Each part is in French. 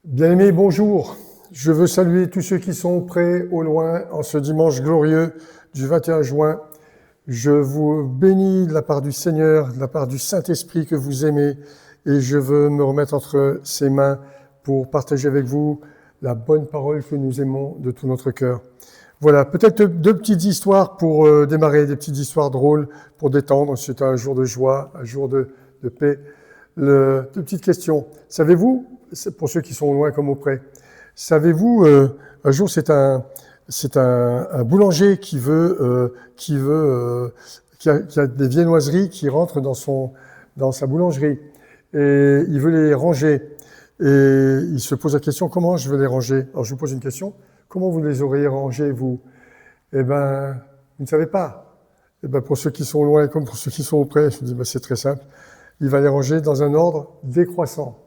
Bien-aimés, bonjour. Je veux saluer tous ceux qui sont près, au loin, en ce dimanche glorieux du 21 juin. Je vous bénis de la part du Seigneur, de la part du Saint-Esprit que vous aimez, et je veux me remettre entre ses mains pour partager avec vous la bonne parole que nous aimons de tout notre cœur. Voilà, peut-être deux petites histoires pour démarrer, des petites histoires drôles pour détendre. C'est un jour de joie, un jour de paix. Deux petites questions. Savez-vous, pour ceux qui sont loin comme auprès, savez-vous, un jour c'est un boulanger qui a des viennoiseries qui rentrent dans sa boulangerie et il veut les ranger. Et il se pose la question, comment je vais les ranger? Alors je vous pose une question, comment vous les auriez rangées, vous? Eh ben, vous ne savez pas. Eh ben, pour ceux qui sont loin comme pour ceux qui sont auprès, je vous dis, ben, c'est très simple. Il va les ranger dans un ordre décroissant.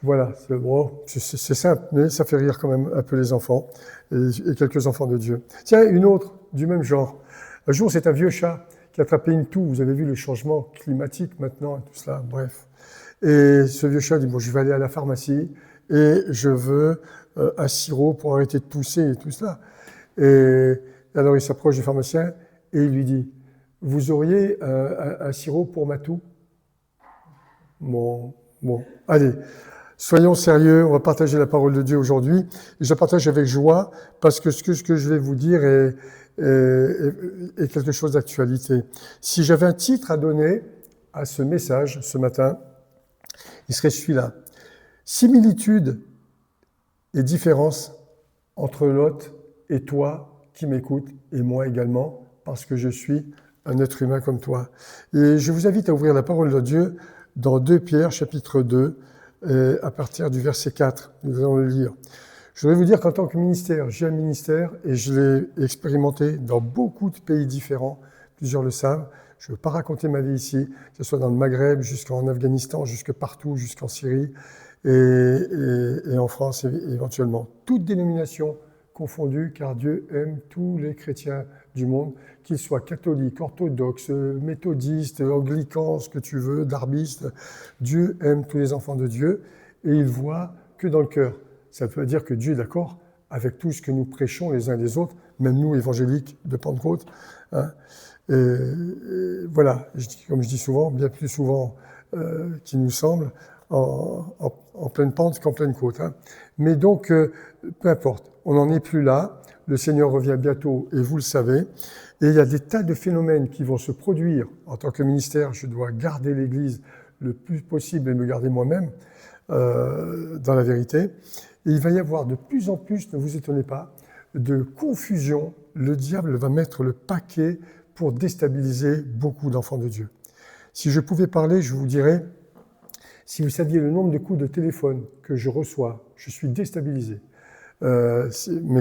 Voilà, c'est simple, mais ça fait rire quand même un peu les enfants et quelques enfants de Dieu. Tiens, une autre du même genre. Un jour, c'est un vieux chat qui a attrapé une toux. Vous avez vu le changement climatique maintenant et tout cela, bref. Et ce vieux chat dit, bon, je vais aller à la pharmacie et je veux un sirop pour arrêter de tousser et tout cela. Et alors, il s'approche du pharmacien et il lui dit, vous auriez un sirop pour ma toux? Bon, allez. Soyons sérieux, on va partager la parole de Dieu aujourd'hui. Et je la partage avec joie parce que ce que je vais vous dire est quelque chose d'actualité. Si j'avais un titre à donner à ce message ce matin, il serait celui-là. Similitude et différence entre Lot et toi qui m'écoutes et moi également parce que je suis un être humain comme toi. Et je vous invite à ouvrir la parole de Dieu dans 2 Pierre chapitre 2 à partir du verset 4, nous allons le lire. Je voudrais vous dire qu'en tant que ministère, j'ai un ministère et je l'ai expérimenté dans beaucoup de pays différents, plusieurs le savent. Je ne veux pas raconter ma vie ici, que ce soit dans le Maghreb, jusqu'en Afghanistan, jusque partout, jusqu'en Syrie et en France éventuellement. Toutes dénominations confondues, car Dieu aime tous les chrétiens du monde, qu'ils soient catholiques, orthodoxes, méthodistes, anglicans, ce que tu veux, darbistes. Dieu aime tous les enfants de Dieu et il voit que dans le cœur. Ça veut dire que Dieu est d'accord avec tout ce que nous prêchons les uns et les autres, même nous, évangéliques de Pentecôte. Hein. Et voilà, comme je dis souvent, bien plus souvent qu'il nous semble, en pleine pente qu'en pleine côte. Hein. Mais donc, peu importe, on n'en est plus là. Le Seigneur revient bientôt, et vous le savez. Et il y a des tas de phénomènes qui vont se produire. En tant que ministère, je dois garder l'Église le plus possible et me garder moi-même dans la vérité. Et il va y avoir de plus en plus, ne vous étonnez pas, de confusion. Le diable va mettre le paquet pour déstabiliser beaucoup d'enfants de Dieu. Si je pouvais parler, je vous dirais, si vous saviez le nombre de coups de téléphone que je reçois, je suis déstabilisé. Mais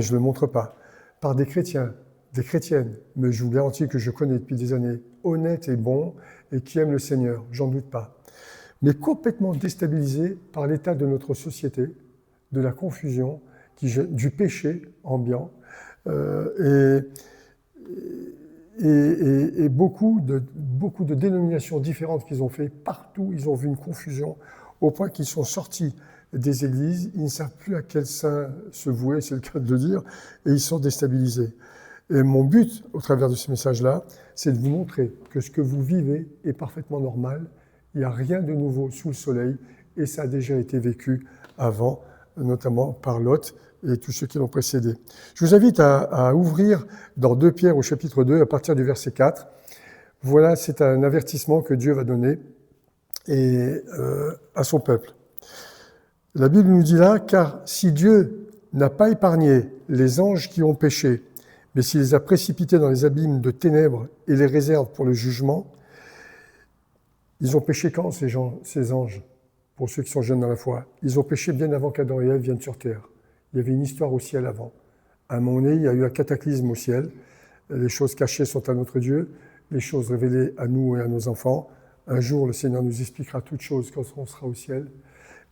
je ne le montre pas, par des chrétiens, des chrétiennes, mais je vous garantis que je connais depuis des années, honnêtes et bons, et qui aiment le Seigneur, j'en doute pas. Mais complètement déstabilisés par l'état de notre société, de la confusion, du péché ambiant, et beaucoup de dénominations différentes qu'ils ont fait, partout ils ont vu une confusion, au point qu'ils sont sortis des églises, ils ne savent plus à quel saint se vouer, c'est le cas de le dire, et ils sont déstabilisés. Et mon but, au travers de ce message-là, c'est de vous montrer que ce que vous vivez est parfaitement normal, il n'y a rien de nouveau sous le soleil, et ça a déjà été vécu avant, notamment par Lot et tous ceux qui l'ont précédé. Je vous invite à ouvrir dans 2 Pierre au chapitre 2, à partir du verset 4. Voilà, c'est un avertissement que Dieu va donner à son peuple. La Bible nous dit là, car si Dieu n'a pas épargné les anges qui ont péché, mais s'il les a précipités dans les abîmes de ténèbres et les réserve pour le jugement, ils ont péché quand ces anges, pour ceux qui sont jeunes dans la foi? Ils ont péché bien avant qu'Adam et Ève viennent sur terre. Il y avait une histoire au ciel avant. À un moment donné, il y a eu un cataclysme au ciel. Les choses cachées sont à notre Dieu, les choses révélées à nous et à nos enfants. Un jour, le Seigneur nous expliquera toutes choses quand on sera au ciel.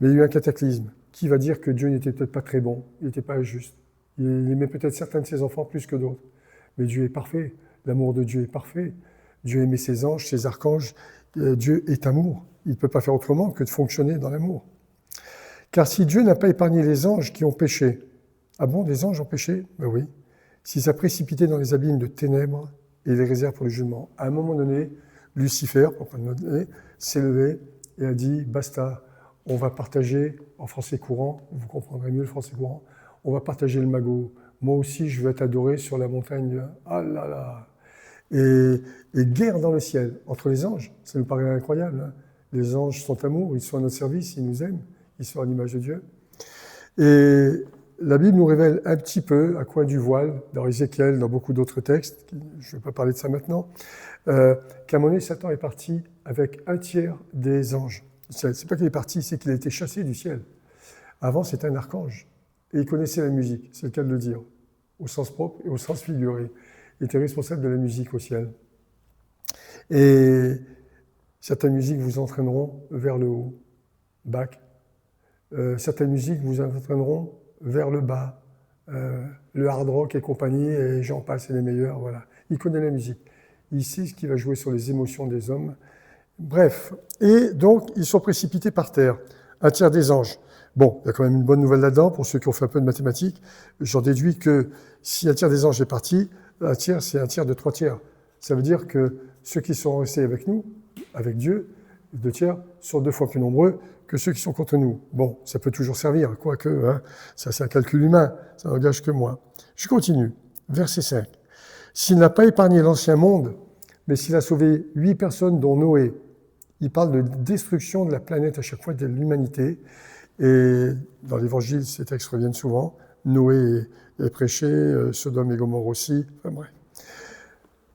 Mais il y a eu un cataclysme. Qui va dire que Dieu n'était peut-être pas très bon, il n'était pas juste. Il aimait peut-être certains de ses enfants plus que d'autres. Mais Dieu est parfait. L'amour de Dieu est parfait. Dieu aimait ses anges, ses archanges. Dieu est amour. Il ne peut pas faire autrement que de fonctionner dans l'amour. Car si Dieu n'a pas épargné les anges qui ont péché, ah bon, des anges ont péché? Ben oui. S'il a précipité dans les abîmes de ténèbres et les réserve pour le jugement. À un moment donné, Lucifer, pour pas le nommer, s'est levé et a dit, basta, on va partager, en français courant, vous comprendrez mieux le français courant, on va partager le magot. Moi aussi, je vais t'adorer sur la montagne. Ah là là. Et guerre dans le ciel entre les anges. Ça nous paraît incroyable. Hein. Les anges sont amour, ils sont à notre service, ils nous aiment, ils sont à l'image de Dieu. Et la Bible nous révèle un petit peu, à coin du voile, dans Ézéchiel, dans beaucoup d'autres textes, je ne vais pas parler de ça maintenant, qu'à un moment donné, Satan est parti avec un tiers des anges. C'est pas qu'il est parti, c'est qu'il a été chassé du ciel. Avant, c'était un archange. Et il connaissait la musique, c'est le cas de le dire, au sens propre et au sens figuré. Il était responsable de la musique au ciel. Et certaines musiques vous entraîneront vers le haut, Bach. Certaines musiques vous entraîneront vers le bas, le hard rock et compagnie, et j'en passe, et les meilleurs, voilà. Il connaît la musique. Il sait ce qui va jouer sur les émotions des hommes. Bref, et donc ils sont précipités par terre, un tiers des anges. Bon, il y a quand même une bonne nouvelle là-dedans, pour ceux qui ont fait un peu de mathématiques. J'en déduis que si un tiers des anges est parti, un tiers, c'est un tiers de 3 tiers. Ça veut dire que ceux qui sont restés avec nous, avec Dieu, les 2 tiers, sont 2 fois plus nombreux que ceux qui sont contre nous. Bon, ça peut toujours servir, quoique, hein, ça c'est un calcul humain, ça n'engage que moi. Je continue, verset 5. S'il n'a pas épargné l'ancien monde, mais s'il a sauvé 8 personnes, dont Noé, il parle de destruction de la planète à chaque fois, de l'humanité, et dans l'Évangile, ces textes reviennent souvent. Noé est prêché, Sodome et Gomorrhe aussi, enfin bref.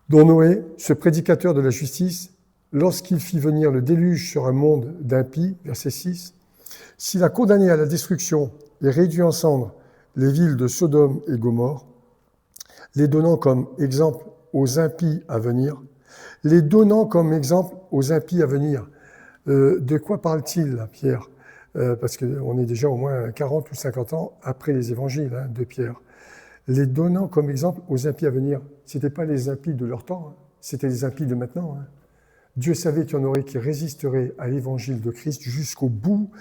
Dont Noé, ce prédicateur de la justice, lorsqu'il fit venir le déluge sur un monde d'impies, verset 6, s'il a condamné à la destruction et réduit en cendres les villes de Sodome et Gomorrhe, les donnant comme exemple aux impies à venir, les donnant comme exemple aux impies à venir. De quoi parle-t-il, là, Pierre? Parce qu'on est déjà au moins 40 ou 50 ans après les évangiles de Pierre. Les donnant comme exemple aux impies à venir. Ce n'étaient pas les impies de leur temps, c'était les impies de maintenant. Dieu savait qu'il y en aurait qui résisteraient à l'évangile de Christ jusqu'au bout,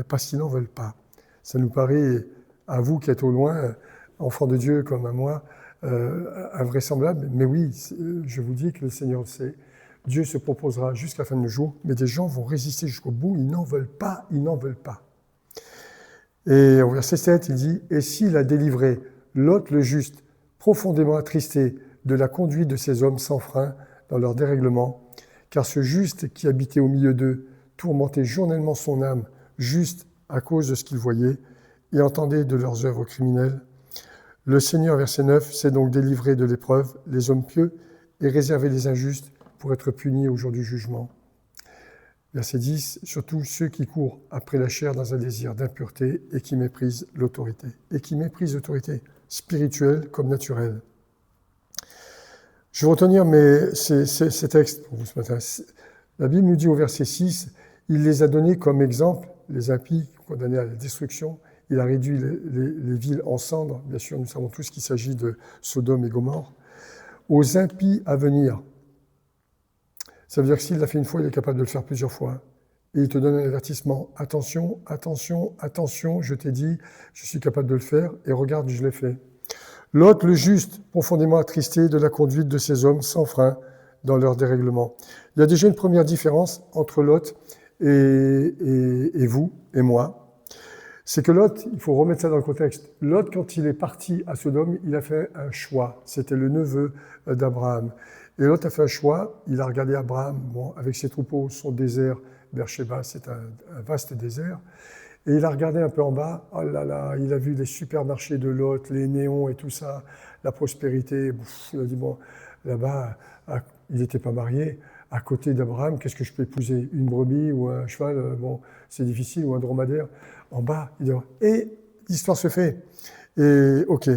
parce qu'ils n'en veulent pas. Ça nous paraît, à vous qui êtes au loin, enfants de Dieu comme à moi, invraisemblable. Mais oui, je vous dis que le Seigneur le sait. Dieu se proposera jusqu'à la fin de nos jours, mais des gens vont résister jusqu'au bout, ils n'en veulent pas, ils n'en veulent pas. Et au verset 7, il dit « Et s'il a délivré Lot le juste, profondément attristé de la conduite de ces hommes sans frein dans leur dérèglement, car ce juste qui habitait au milieu d'eux tourmentait journellement son âme, juste à cause de ce qu'il voyait, et entendait de leurs œuvres criminelles. Le Seigneur, verset 9, s'est donc délivré de l'épreuve, les hommes pieux, et réservé les injustes pour être punis au jour du jugement. Verset 10, surtout ceux qui courent après la chair dans un désir d'impureté et qui méprisent l'autorité. Et qui méprisent l'autorité spirituelle comme naturelle. Je vais retenir ces textes pour vous ce matin. La Bible nous dit au verset 6, il les a donnés comme exemple, les impies condamnés à la destruction. Il a réduit les villes en cendres. Bien sûr, nous savons tous qu'il s'agit de Sodome et Gomorrhe. Aux impies à venir. Ça veut dire que s'il l'a fait une fois, il est capable de le faire plusieurs fois. Et il te donne un avertissement. Attention, attention, attention, je t'ai dit, je suis capable de le faire, et regarde, je l'ai fait. Lot, le juste, profondément attristé de la conduite de ces hommes sans frein dans leur dérèglement. Il y a déjà une première différence entre Lot et vous et moi. C'est que Lot, il faut remettre ça dans le contexte. Lot, quand il est parti à Sodome, il a fait un choix. C'était le neveu d'Abraham. Et Lot a fait un choix, il a regardé Abraham, avec ses troupeaux, son désert, Beersheba, c'est un vaste désert. Et il a regardé un peu en bas, oh là là, il a vu les supermarchés de Lot, les néons et tout ça, la prospérité. Il a dit, bon, là-bas, il n'était pas marié. À côté d'Abraham, qu'est-ce que je peux épouser? Une brebis ou un cheval? Bon, c'est difficile, ou un dromadaire. En bas, il dit, et l'histoire se fait. Et ok,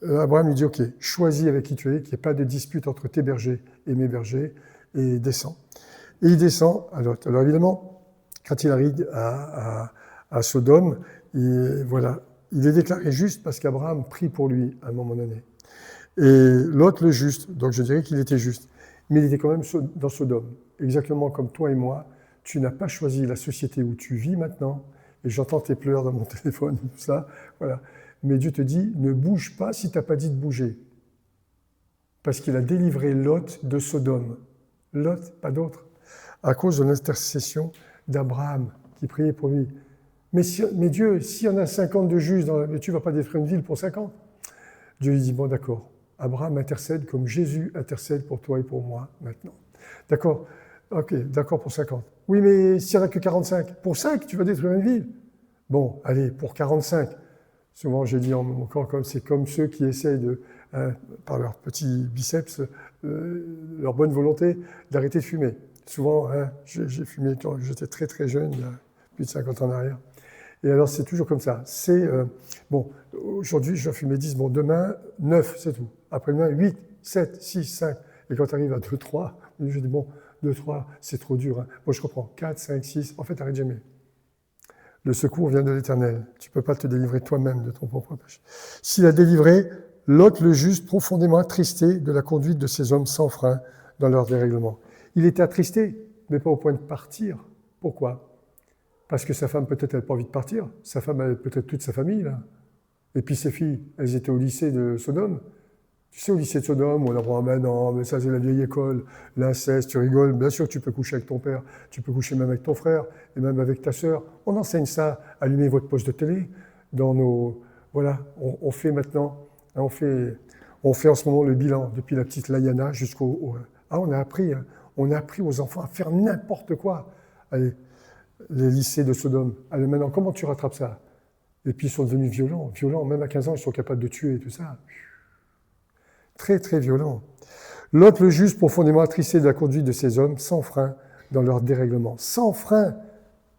Abraham lui dit, ok, choisis avec qui tu es, qu'il n'y ait pas de dispute entre tes bergers et mes bergers, et descends. Et il descend à Lot. Alors évidemment, quand il arrive à Sodome, voilà, il est déclaré juste parce qu'Abraham prie pour lui à un moment donné. Et Lot le juste, donc je dirais qu'il était juste. Mais il était quand même dans Sodome. Exactement comme toi et moi, tu n'as pas choisi la société où tu vis maintenant, et j'entends tes pleurs dans mon téléphone, tout ça, voilà. Mais Dieu te dit, ne bouge pas si tu n'as pas dit de bouger. Parce qu'il a délivré Lot de Sodome. Lot, pas d'autre. À cause de l'intercession d'Abraham, qui priait pour lui. Mais Dieu, s'il y en a 50 de justes, tu ne vas pas détruire une ville pour 50. Dieu lui dit, bon d'accord, Abraham intercède comme Jésus intercède pour toi et pour moi maintenant. D'accord, ok, d'accord pour 50. Oui, mais s'il n'y en a que 45, pour 5, tu vas détruire une ville. Bon, allez, pour 45. Souvent, j'ai dit encore, c'est comme ceux qui essayent par leur petit biceps, leur bonne volonté, d'arrêter de fumer. Souvent, j'ai fumé quand j'étais très très jeune, il y a plus de 50 ans en arrière. Et alors, c'est toujours comme ça. Bon, aujourd'hui, je dois fumer 10, bon, demain, 9, c'est tout. Après-demain, 8, 7, 6, 5. Et quand tu arrives à 2, 3, je dis, bon, 2, 3, c'est trop dur. Hein. Bon, je reprends 4, 5, 6. En fait, arrête jamais. Le secours vient de l'Éternel. Tu ne peux pas te délivrer toi-même de ton propre péché. S'il a délivré Lot le juste, profondément attristé de la conduite de ces hommes sans frein dans leur dérèglement. Il était attristé, mais pas au point de partir. Pourquoi ? Parce que sa femme, peut-être, elle n'a pas envie de partir. Sa femme, elle a peut-être toute sa famille, là. Et puis ses filles, elles étaient au lycée de Sodome. Tu sais, au lycée de Sodome, on apprend, ben non, mais ça c'est la vieille école, l'inceste, tu rigoles. Bien sûr que tu peux coucher avec ton père, tu peux coucher même avec ton frère, et même avec ta sœur. On enseigne ça, allumez votre poste de télé. Dans nos... Voilà, on fait maintenant, on fait en ce moment le bilan, depuis la petite Layana jusqu'au... on a appris aux enfants à faire n'importe quoi. Allez, les lycées de Sodome. Allez, maintenant, comment tu rattrapes ça? Et puis ils sont devenus violents, même à 15 ans, ils sont capables de tuer et tout ça. Très, très violent. Lot le juste, profondément attristé de la conduite de ces hommes, sans frein dans leur dérèglement. Sans frein.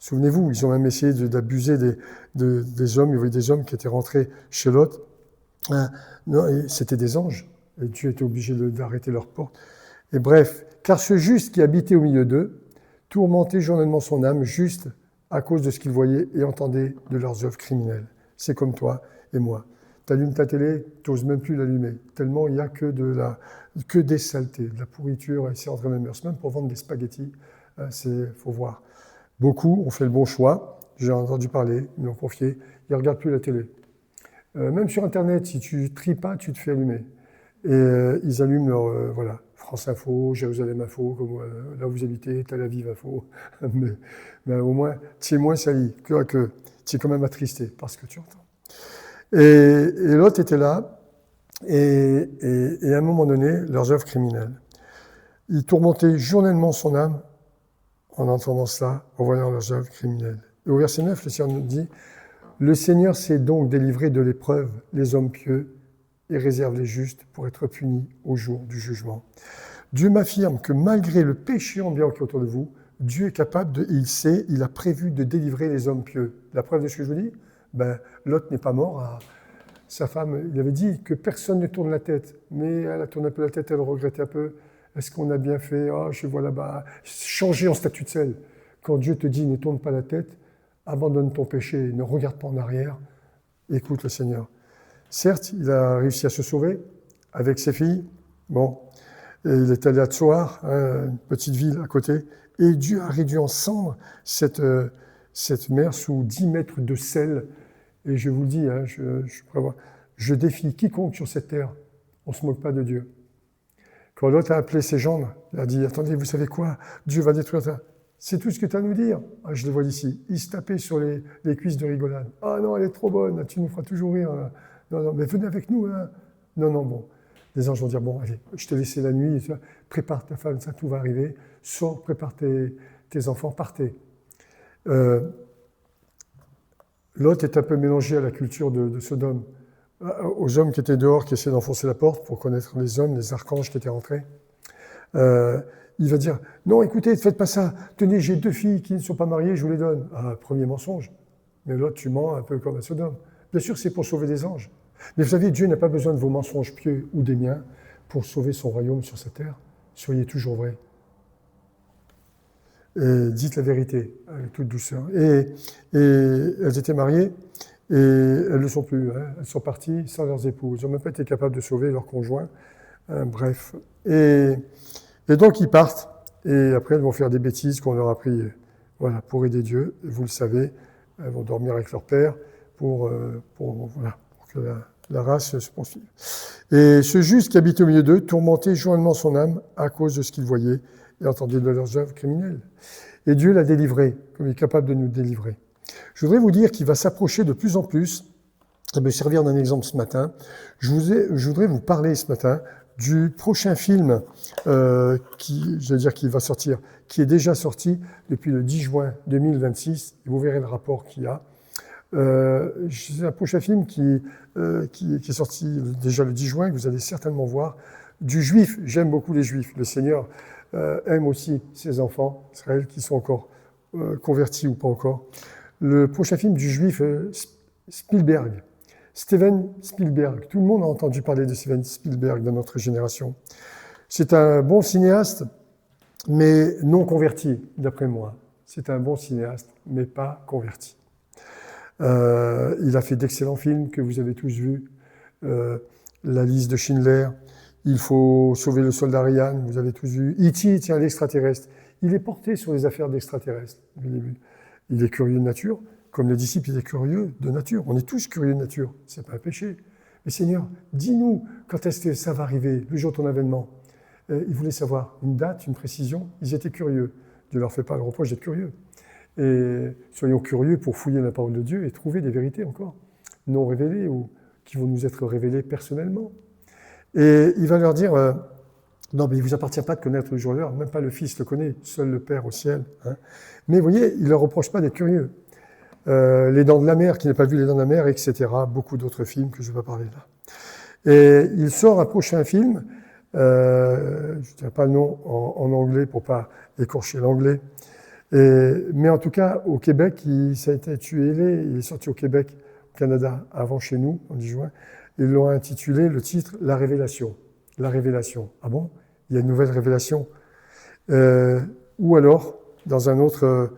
Souvenez-vous, ils ont même essayé d'abuser des hommes. Il y avait des hommes qui étaient rentrés chez Lot. Non, c'était des anges. Et Dieu était obligé d'arrêter leurs portes. Et bref, car ce juste qui habitait au milieu d'eux, tourmentait journellement son âme, juste à cause de ce qu'il voyait et entendait de leurs œuvres criminelles. C'est comme toi et moi. Tu allumes ta télé, tu n'oses même plus l'allumer, tellement il n'y a que des saletés, de la pourriture, et c'est entre les mœurs. Même pour vendre des spaghettis, faut voir. Beaucoup ont fait le bon choix, j'ai entendu parler, ils m'ont confié, ils ne regardent plus la télé. Même sur Internet, si tu ne tries pas, tu te fais allumer. Et ils allument leur... voilà. France Info, Jérusalem Info, comme là où vous habitez, Tel Aviv Info. mais au moins, tu es moins sali, que tu es quand même attristé par ce que tu entends. Et l'autre était là, et à un moment donné, leurs œuvres criminelles. Ils tourmentaient journellement son âme en entendant cela, en voyant leurs œuvres criminelles. Et au verset 9, le Seigneur nous dit « Le Seigneur s'est donc délivré de l'épreuve les hommes pieux, et réserve les justes pour être punis au jour du jugement. Dieu m'affirme que malgré le péché ambiant qui est autour de vous, Dieu est capable il a prévu de délivrer les hommes pieux. La preuve de ce que je vous dis, Lot n'est pas mort. Sa femme, il avait dit que personne ne tourne la tête, mais elle a tourné un peu la tête, elle regrettait un peu. Est-ce qu'on a bien fait? Je vois là-bas. Changer en statut de sel. Quand Dieu te dit ne tourne pas la tête, abandonne ton péché, ne regarde pas en arrière, écoute le Seigneur. Certes, il a réussi à se sauver avec ses filles. Bon, et il est allé à Tsoar, une petite ville à côté, et Dieu a réduit en cendres cette mer sous 10 mètres de sel. Et je vous le dis, je défie quiconque sur cette terre, on ne se moque pas de Dieu. Quand l'autre a appelé ses gendres, il a dit, attendez, vous savez quoi? Dieu va détruire ça. C'est tout ce que tu as à nous dire. Je le vois d'ici. Il se tapait sur les cuisses de rigolade. Ah non, elle est trop bonne, tu nous feras toujours rire. Non, mais venez avec nous. Hein. Non, bon. Les anges vont dire, bon, allez, je t'ai laissé la nuit, prépare ta femme, ça, tout va arriver. Sors, prépare tes enfants, partez. Lot est un peu mélangé à la culture de Sodome, aux hommes qui étaient dehors, qui essayaient d'enfoncer la porte pour connaître les hommes, les archanges qui étaient rentrés. Il va dire, non, écoutez, ne faites pas ça. Tenez, j'ai 2 filles qui ne sont pas mariées, je vous les donne. Premier mensonge. Mais Lot, tu mens un peu comme à Sodome. Bien sûr, c'est pour sauver des anges. Mais vous savez, Dieu n'a pas besoin de vos mensonges pieux ou des miens pour sauver son royaume sur cette terre. Soyez toujours vrais. Et dites la vérité avec toute douceur. Et elles étaient mariées et elles ne le sont plus. Hein. Elles sont parties sans leurs époux. Ils n'ont même pas été capables de sauver leurs conjoints. Bref. Et donc ils partent. Et après, elles vont faire des bêtises qu'on leur a appris pour aider Dieu. Vous le savez, Elles vont dormir avec leur père pour que la race se poursuive. Et ce juste qui habite au milieu d'eux tourmentait journellement son âme à cause de ce qu'il voyait et entendait de leurs œuvres criminelles. Et Dieu l'a délivré, comme il est capable de nous délivrer. Je voudrais vous dire qu'il va s'approcher de plus en plus, et me servir d'un exemple ce matin. Je voudrais vous parler ce matin du prochain film qui va sortir, qui est déjà sorti depuis le 10 juin 2026, et vous verrez le rapport qu'il y a. C'est un prochain film qui est sorti déjà le 10 juin, que vous allez certainement voir, du Juif. J'aime beaucoup les Juifs. Le Seigneur aime aussi ses enfants, Israël, qui sont encore convertis ou pas encore. Le prochain film du Juif Spielberg. Steven Spielberg. Tout le monde a entendu parler de Steven Spielberg dans notre génération. C'est un bon cinéaste, mais non converti, d'après moi. C'est un bon cinéaste, mais pas converti. Il a fait d'excellents films que vous avez tous vus. La liste de Schindler, Il faut sauver le soldat Ryan, vous avez tous vu. E.T., tiens, l'extraterrestre. Il est porté sur les affaires d'extraterrestres. Il est curieux de nature, comme les disciples étaient curieux de nature. On est tous curieux de nature, c'est pas un péché. Mais Seigneur, dis-nous quand est-ce que ça va arriver, le jour de ton avènement. Ils voulaient savoir une date, une précision, ils étaient curieux. Dieu ne leur fait pas le reproche d'être curieux. Et soyons curieux pour fouiller la parole de Dieu et trouver des vérités encore, non révélées ou qui vont nous être révélées personnellement. Et il va leur dire, non mais il ne vous appartient pas de connaître le jour et l'heure, même pas le Fils le connaît, seul le Père au ciel. Hein. Mais vous voyez, il ne leur reproche pas d'être curieux. Les Dents de la Mer, qui n'a pas vu Les Dents de la Mer, etc. Beaucoup d'autres films que je ne vais pas parler là. Et il sort un prochain film, je ne dirai pas le nom en anglais pour ne pas écorcher l'anglais, mais en tout cas, au Québec, ça a été il est sorti au Québec, au Canada, avant chez nous, en 10 juin. Ils l'ont intitulé, le titre, La Révélation. La Révélation. Ah bon? Il y a une nouvelle révélation. Ou alors, dans un autre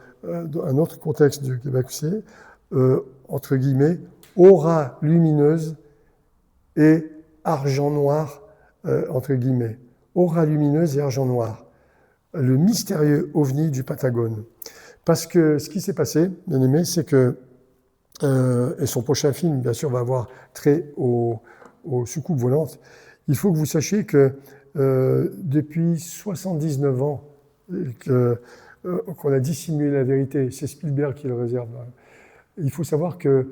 contexte du Québec aussi, entre guillemets, aura lumineuse et argent noir, entre guillemets. Aura lumineuse et argent noir. Le mystérieux ovni du Pentagone. Parce que ce qui s'est passé, bien aimé, c'est que, et son prochain film, bien sûr, va avoir trait aux soucoupes volantes, il faut que vous sachiez que depuis 79 ans qu'on a dissimulé la vérité, c'est Spielberg qui le réserve. Il faut savoir qu'il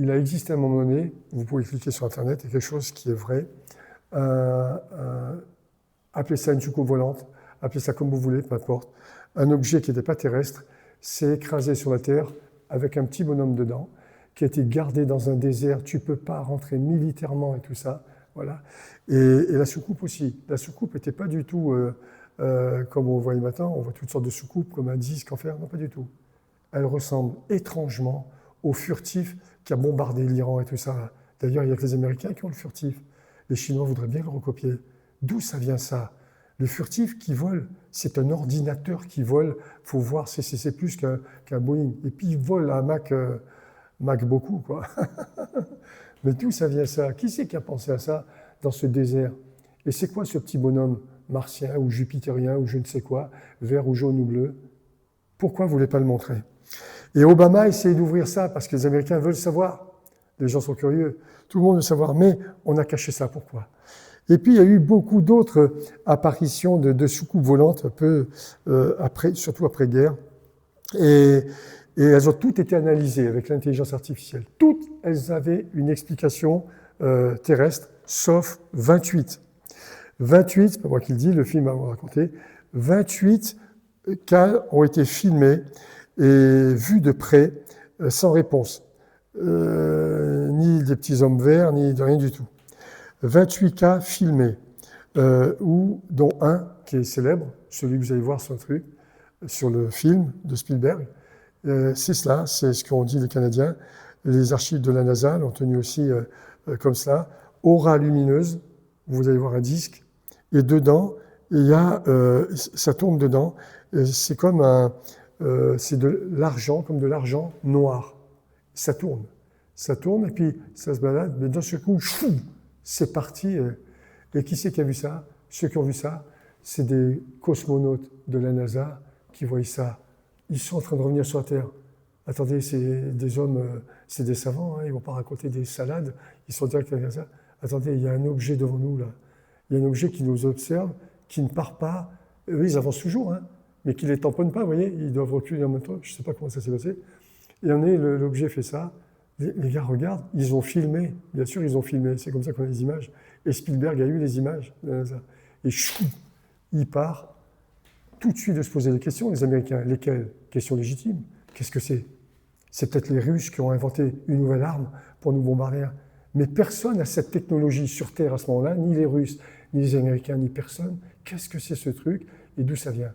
a existé à un moment donné, vous pouvez cliquer sur Internet, il y a quelque chose qui est vrai, appelez ça une soucoupe volante, appelez ça comme vous voulez, peu importe, un objet qui n'était pas terrestre s'est écrasé sur la Terre avec un petit bonhomme dedans, qui a été gardé dans un désert, tu ne peux pas rentrer militairement et tout ça, voilà. Et la soucoupe aussi. La soucoupe n'était pas du tout, comme on voit maintenant, on voit toutes sortes de soucoupes, comme un disque en fer, non pas du tout. Elle ressemble étrangement au furtif qui a bombardé l'Iran et tout ça. D'ailleurs, il n'y a que les Américains qui ont le furtif. Les Chinois voudraient bien le recopier. D'où ça vient ça? Le furtif qui vole, c'est un ordinateur qui vole. Il faut voir, c'est plus qu'un Boeing. Et puis il vole à Mach beaucoup, quoi. Mais d'où ça vient ça? Qui c'est qui a pensé à ça dans ce désert? Et c'est quoi ce petit bonhomme martien ou jupitérien ou je ne sais quoi, vert ou jaune ou bleu? Pourquoi vous ne voulez pas le montrer? Et Obama essaie d'ouvrir ça parce que les Américains veulent savoir. Les gens sont curieux. Tout le monde veut savoir. Mais on a caché ça. Pourquoi? Et puis, il y a eu beaucoup d'autres apparitions de soucoupes volantes, un peu après, surtout après-guerre. Et elles ont toutes été analysées avec l'intelligence artificielle. Toutes, elles avaient une explication terrestre, sauf 28. 28, c'est pas moi qui le dis, le film m'a raconté, 28 cas ont été filmés et vus de près, sans réponse. Ni des petits hommes verts, ni de rien du tout. 28 cas filmés, dont un qui est célèbre, celui que vous allez voir sur le film de Spielberg. C'est cela, c'est ce qu'ont dit les Canadiens. Les archives de la NASA l'ont tenu aussi comme cela. Aura lumineuse, vous allez voir un disque, et dedans, il y a, ça tourne dedans, c'est comme c'est de l'argent, comme de l'argent noir. Ça tourne, et puis ça se balade, mais d'un seul coup, chou, c'est parti. Et qui c'est qui a vu ça? Ceux qui ont vu ça, c'est des cosmonautes de la NASA qui voient ça. Ils sont en train de revenir sur la Terre. Attendez, c'est des hommes, c'est des savants, hein, ils ne vont pas raconter des salades, ils sont directement comme ça. Attendez, il y a un objet devant nous, là. Il y a un objet qui nous observe, qui ne part pas. Eux, ils avancent toujours, hein, mais qui ne les tamponne pas, vous voyez, ils doivent reculer en même temps. Je ne sais pas comment ça s'est passé. Et l'objet fait ça. Les gars regardent, ils ont filmé, bien sûr, ils ont filmé, c'est comme ça qu'on a les images. Et Spielberg a eu les images. Et chou, il part tout de suite de se poser des questions, les Américains. Lesquelles? Questions légitimes. Qu'est-ce que c'est? C'est peut-être les Russes qui ont inventé une nouvelle arme pour nous bombarder. Mais personne n'a cette technologie sur Terre à ce moment-là, ni les Russes, ni les Américains, ni personne. Qu'est-ce que c'est ce truc et d'où ça vient?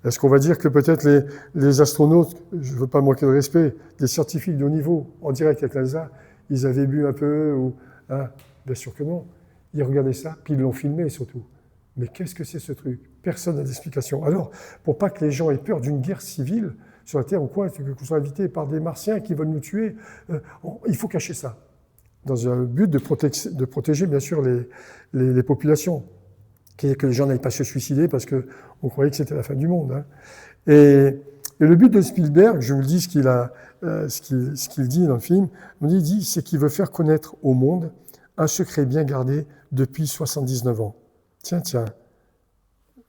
Est-ce qu'on va dire que peut-être les astronautes, je ne veux pas manquer de respect, des scientifiques de haut niveau, en direct avec la NASA, ils avaient bu un peu ou, hein? Bien sûr que non. Ils regardaient ça, puis ils l'ont filmé surtout. Mais qu'est-ce que c'est ce truc? Personne n'a d'explication. Alors, pour pas que les gens aient peur d'une guerre civile sur la Terre ou quoi, qu'on soit invité par des Martiens qui veulent nous tuer, il faut cacher ça. Dans un but de protéger, bien sûr, les populations. Que les gens n'aillent pas se suicider parce qu'on croyait que c'était la fin du monde. Hein. Et le but de Spielberg, je vous le dis ce qu'il dit dans le film, il dit c'est qu'il veut faire connaître au monde un secret bien gardé depuis 79 ans. Tiens,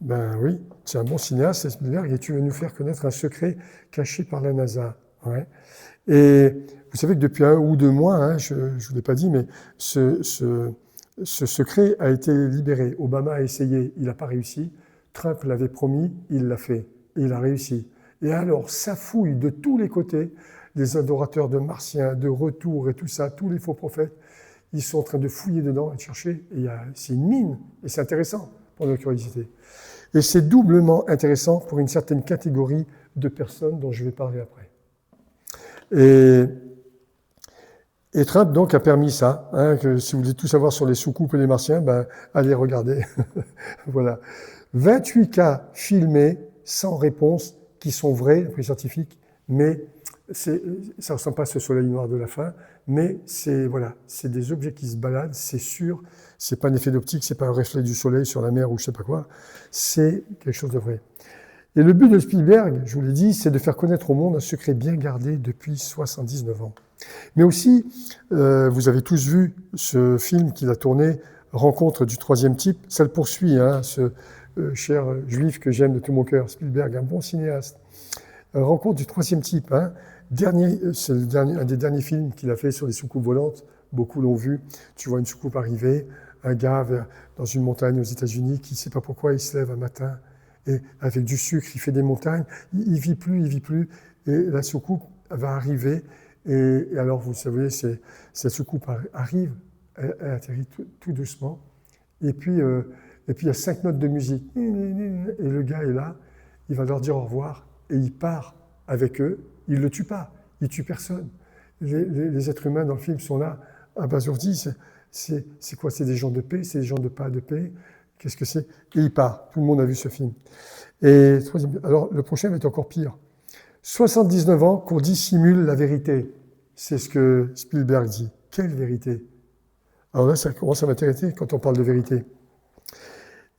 ben oui, c'est un bon cinéaste, Spielberg, et tu veux nous faire connaître un secret caché par la NASA. Ouais. Et vous savez que depuis 1 ou 2 mois, hein, je ne vous l'ai pas dit, mais ce secret a été libéré. Obama a essayé, il n'a pas réussi. Trump l'avait promis, il l'a fait, et il a réussi. Et alors, ça fouille de tous les côtés, les adorateurs de martiens, de retour et tout ça, tous les faux prophètes, ils sont en train de fouiller dedans et de chercher. Et c'est une mine, et c'est intéressant pour notre curiosité. Et c'est doublement intéressant pour une certaine catégorie de personnes dont je vais parler après. Et Trump, donc, a permis ça. Hein, que si vous voulez tout savoir sur les soucoupes et les martiens, ben, allez regarder. Voilà. 28 cas filmés, sans réponse, qui sont vrais, d'après les scientifiques, mais ça ne ressemble pas à ce soleil noir de la fin, mais c'est des objets qui se baladent, c'est sûr, c'est pas un effet d'optique, c'est pas un reflet du soleil sur la mer ou je sais pas quoi, c'est quelque chose de vrai. Et le but de Spielberg, je vous l'ai dit, c'est de faire connaître au monde un secret bien gardé depuis 79 ans. Mais aussi, vous avez tous vu ce film qu'il a tourné, Rencontre du troisième type, ça le poursuit, hein, ce cher juif que j'aime de tout mon cœur, Spielberg, un bon cinéaste. Rencontre du troisième type, hein, c'est un des derniers films qu'il a fait sur les soucoupes volantes, beaucoup l'ont vu, tu vois une soucoupe arriver, un gars dans une montagne aux États-Unis qui ne sait pas pourquoi il se lève un matin, et avec du sucre, il fait des montagnes, il vit plus, et la soucoupe va arriver, et alors vous savez, cette soucoupe arrive, elle atterrit tout doucement, et puis il y a 5 notes de musique, et le gars est là, il va leur dire au revoir, et il part avec eux, il ne le tue pas, il ne tue personne. Les êtres humains dans le film sont là, abasourdis, c'est quoi? C'est des gens de paix, c'est des gens de pas de paix. Qu'est-ce que c'est? Et il part. Tout le monde a vu ce film. Et alors, le prochain va être encore pire. 79 ans qu'on dissimule la vérité. C'est ce que Spielberg dit. Quelle vérité? Alors là, ça commence à m'intéresser quand on parle de vérité.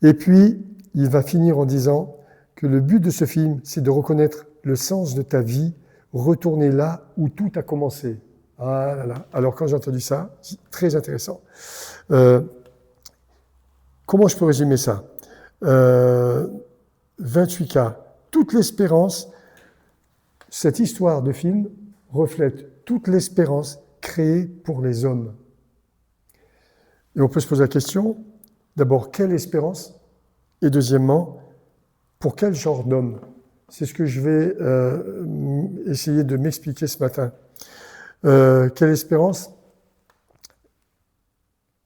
Et puis, il va finir en disant que le but de ce film, c'est de reconnaître le sens de ta vie, retourner là où tout a commencé. Ah là là. Alors, quand j'ai entendu ça, c'est très intéressant. Comment je peux résumer ça? 28 cas. Toute l'espérance, cette histoire de film reflète toute l'espérance créée pour les hommes. Et on peut se poser la question, d'abord, quelle espérance? Et deuxièmement, pour quel genre d'homme? C'est ce que je vais essayer de m'expliquer ce matin. Quelle espérance?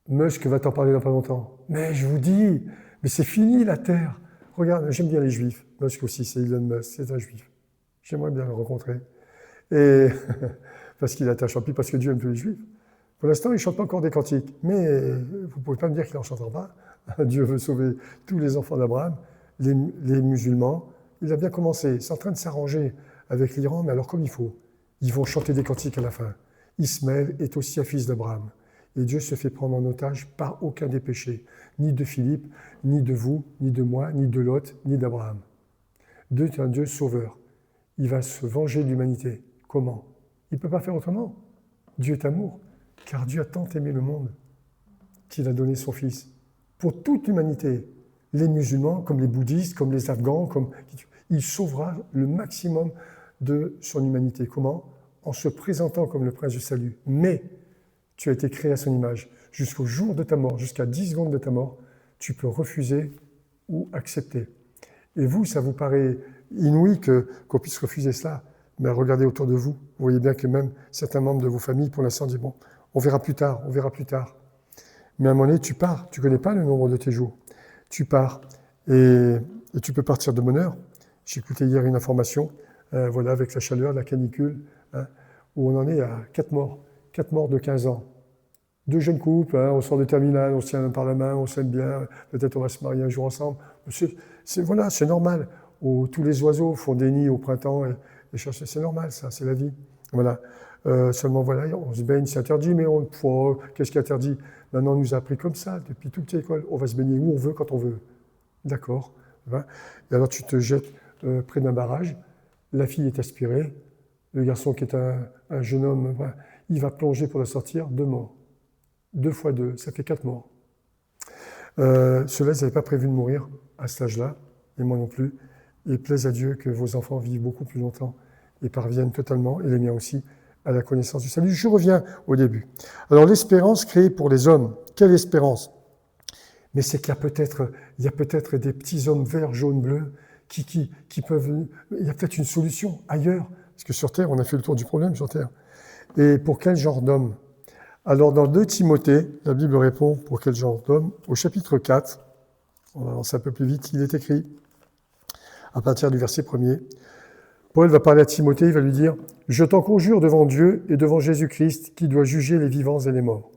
Musk va t'en parler dans pas longtemps. Mais je vous dis, mais c'est fini la Terre. Regarde, j'aime bien les Juifs. Musk aussi, c'est Elon Musk, c'est un Juif. J'aimerais bien le rencontrer. Et parce qu'il est attachant, puis parce que Dieu aime tous les Juifs. Pour l'instant, il ne chante pas encore des cantiques. Mais vous ne pouvez pas me dire qu'il n'en chantera pas. Dieu veut sauver tous les enfants d'Abraham, les musulmans. Il a bien commencé. C'est en train de s'arranger avec l'Iran, mais alors comme il faut. Ils vont chanter des cantiques à la fin. Ismaël est aussi un fils d'Abraham. Et Dieu se fait prendre en otage par aucun des péchés, ni de Philippe, ni de vous, ni de moi, ni de Lot, ni d'Abraham. Dieu est un Dieu sauveur. Il va se venger de l'humanité. Comment? Il ne peut pas faire autrement. Dieu est amour, car Dieu a tant aimé le monde qu'il a donné son Fils pour toute l'humanité. Les musulmans, comme les bouddhistes, comme les Afghans, il sauvera le maximum de son humanité. Comment? En se présentant comme le prince du salut. Mais tu as été créé à son image. Jusqu'au jour de ta mort, jusqu'à 10 secondes de ta mort, tu peux refuser ou accepter. Et vous, ça vous paraît inouï qu'on puisse refuser cela. Mais regardez autour de vous, vous voyez bien que même certains membres de vos familles, pour l'instant, disent, bon, on verra plus tard, on verra plus tard. Mais à un moment donné, tu pars, tu ne connais pas le nombre de tes jours. Tu pars et tu peux partir de bonne heure. J'ai écouté hier une information, voilà, avec la chaleur, la canicule, hein, où on en est à 4 morts de 15 ans. 2 jeunes couples, hein, on sort de terminale, on se tient par la main, on s'aime bien, peut-être on va se marier un jour ensemble. Voilà, c'est normal. Tous les oiseaux font des nids au printemps, c'est normal, ça, c'est la vie. Voilà. Seulement, voilà, on se baigne, c'est interdit, mais qu'est-ce qui est interdit? Maintenant, on nous a appris comme ça, depuis toute l'école. On va se baigner où on veut, quand on veut. D'accord. Et alors, tu te jettes près d'un barrage, la fille est aspirée, le garçon qui est un jeune homme, il va plonger pour la sortir, 2 morts. 2 fois 2, ça fait 4 morts. Ceux-là, ils n'avaient pas prévu de mourir à cet âge-là, et moi non plus. Et plaise à Dieu que vos enfants vivent beaucoup plus longtemps et parviennent totalement, et les miens aussi, à la connaissance du salut. Je reviens au début. Alors, l'espérance créée pour les hommes, quelle espérance? Mais c'est qu'il y a peut-être des petits hommes verts, jaunes, bleus qui peuvent... Il y a peut-être une solution ailleurs, parce que sur Terre, on a fait le tour du problème sur Terre. Et pour quel genre d'homme? Alors, dans 2 Timothée, la Bible répond pour quel genre d'homme? Au chapitre 4, on va avancer un peu plus vite, il est écrit, à partir du verset 1er, Paul va parler à Timothée, il va lui dire « Je t'en conjure devant Dieu et devant Jésus-Christ qui doit juger les vivants et les morts,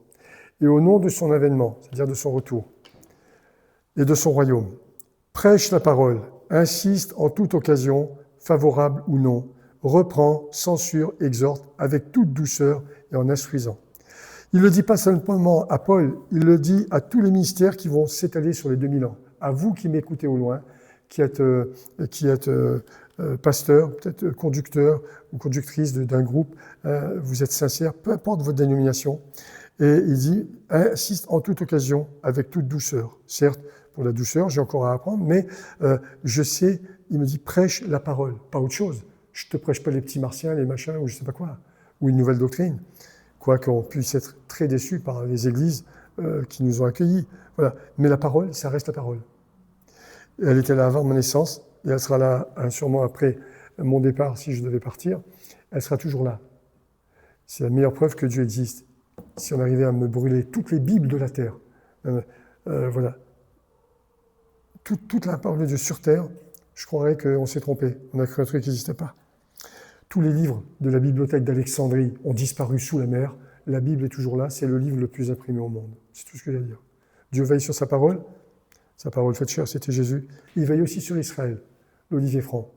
et au nom de son avènement, c'est-à-dire de son retour, et de son royaume, prêche la parole, insiste en toute occasion, favorable ou non, reprend, censure, exhorte, avec toute douceur et en instruisant. » Il ne le dit pas simplement à Paul, il le dit à tous les ministères qui vont s'étaler sur les 2000 ans. À vous qui m'écoutez au loin, qui êtes pasteur, peut-être conducteur ou conductrice d'un groupe, vous êtes sincère, peu importe votre dénomination. Et il dit, insiste en toute occasion, avec toute douceur. Certes, pour la douceur, j'ai encore à apprendre, mais je sais, il me dit, prêche la parole, pas autre chose. Je ne te prêche pas les petits martiens, les machins, ou je ne sais pas quoi, ou une nouvelle doctrine. Quoique on puisse être très déçus par les églises qui nous ont accueillis. Voilà. Mais la parole, ça reste la parole. Elle était là avant ma naissance, et elle sera là sûrement après mon départ, si je devais partir. Elle sera toujours là. C'est la meilleure preuve que Dieu existe. Si on arrivait à me brûler toutes les Bibles de la terre, voilà, toute la parole de Dieu sur terre, je croirais qu'on s'est trompé. On a cru un truc qui n'existait pas. Tous les livres de la bibliothèque d'Alexandrie ont disparu sous la mer. La Bible est toujours là. C'est le livre le plus imprimé au monde. C'est tout ce que j'ai à dire. Dieu veille sur sa parole. Sa parole faite chair, c'était Jésus. Il veille aussi sur Israël, l'olivier franc.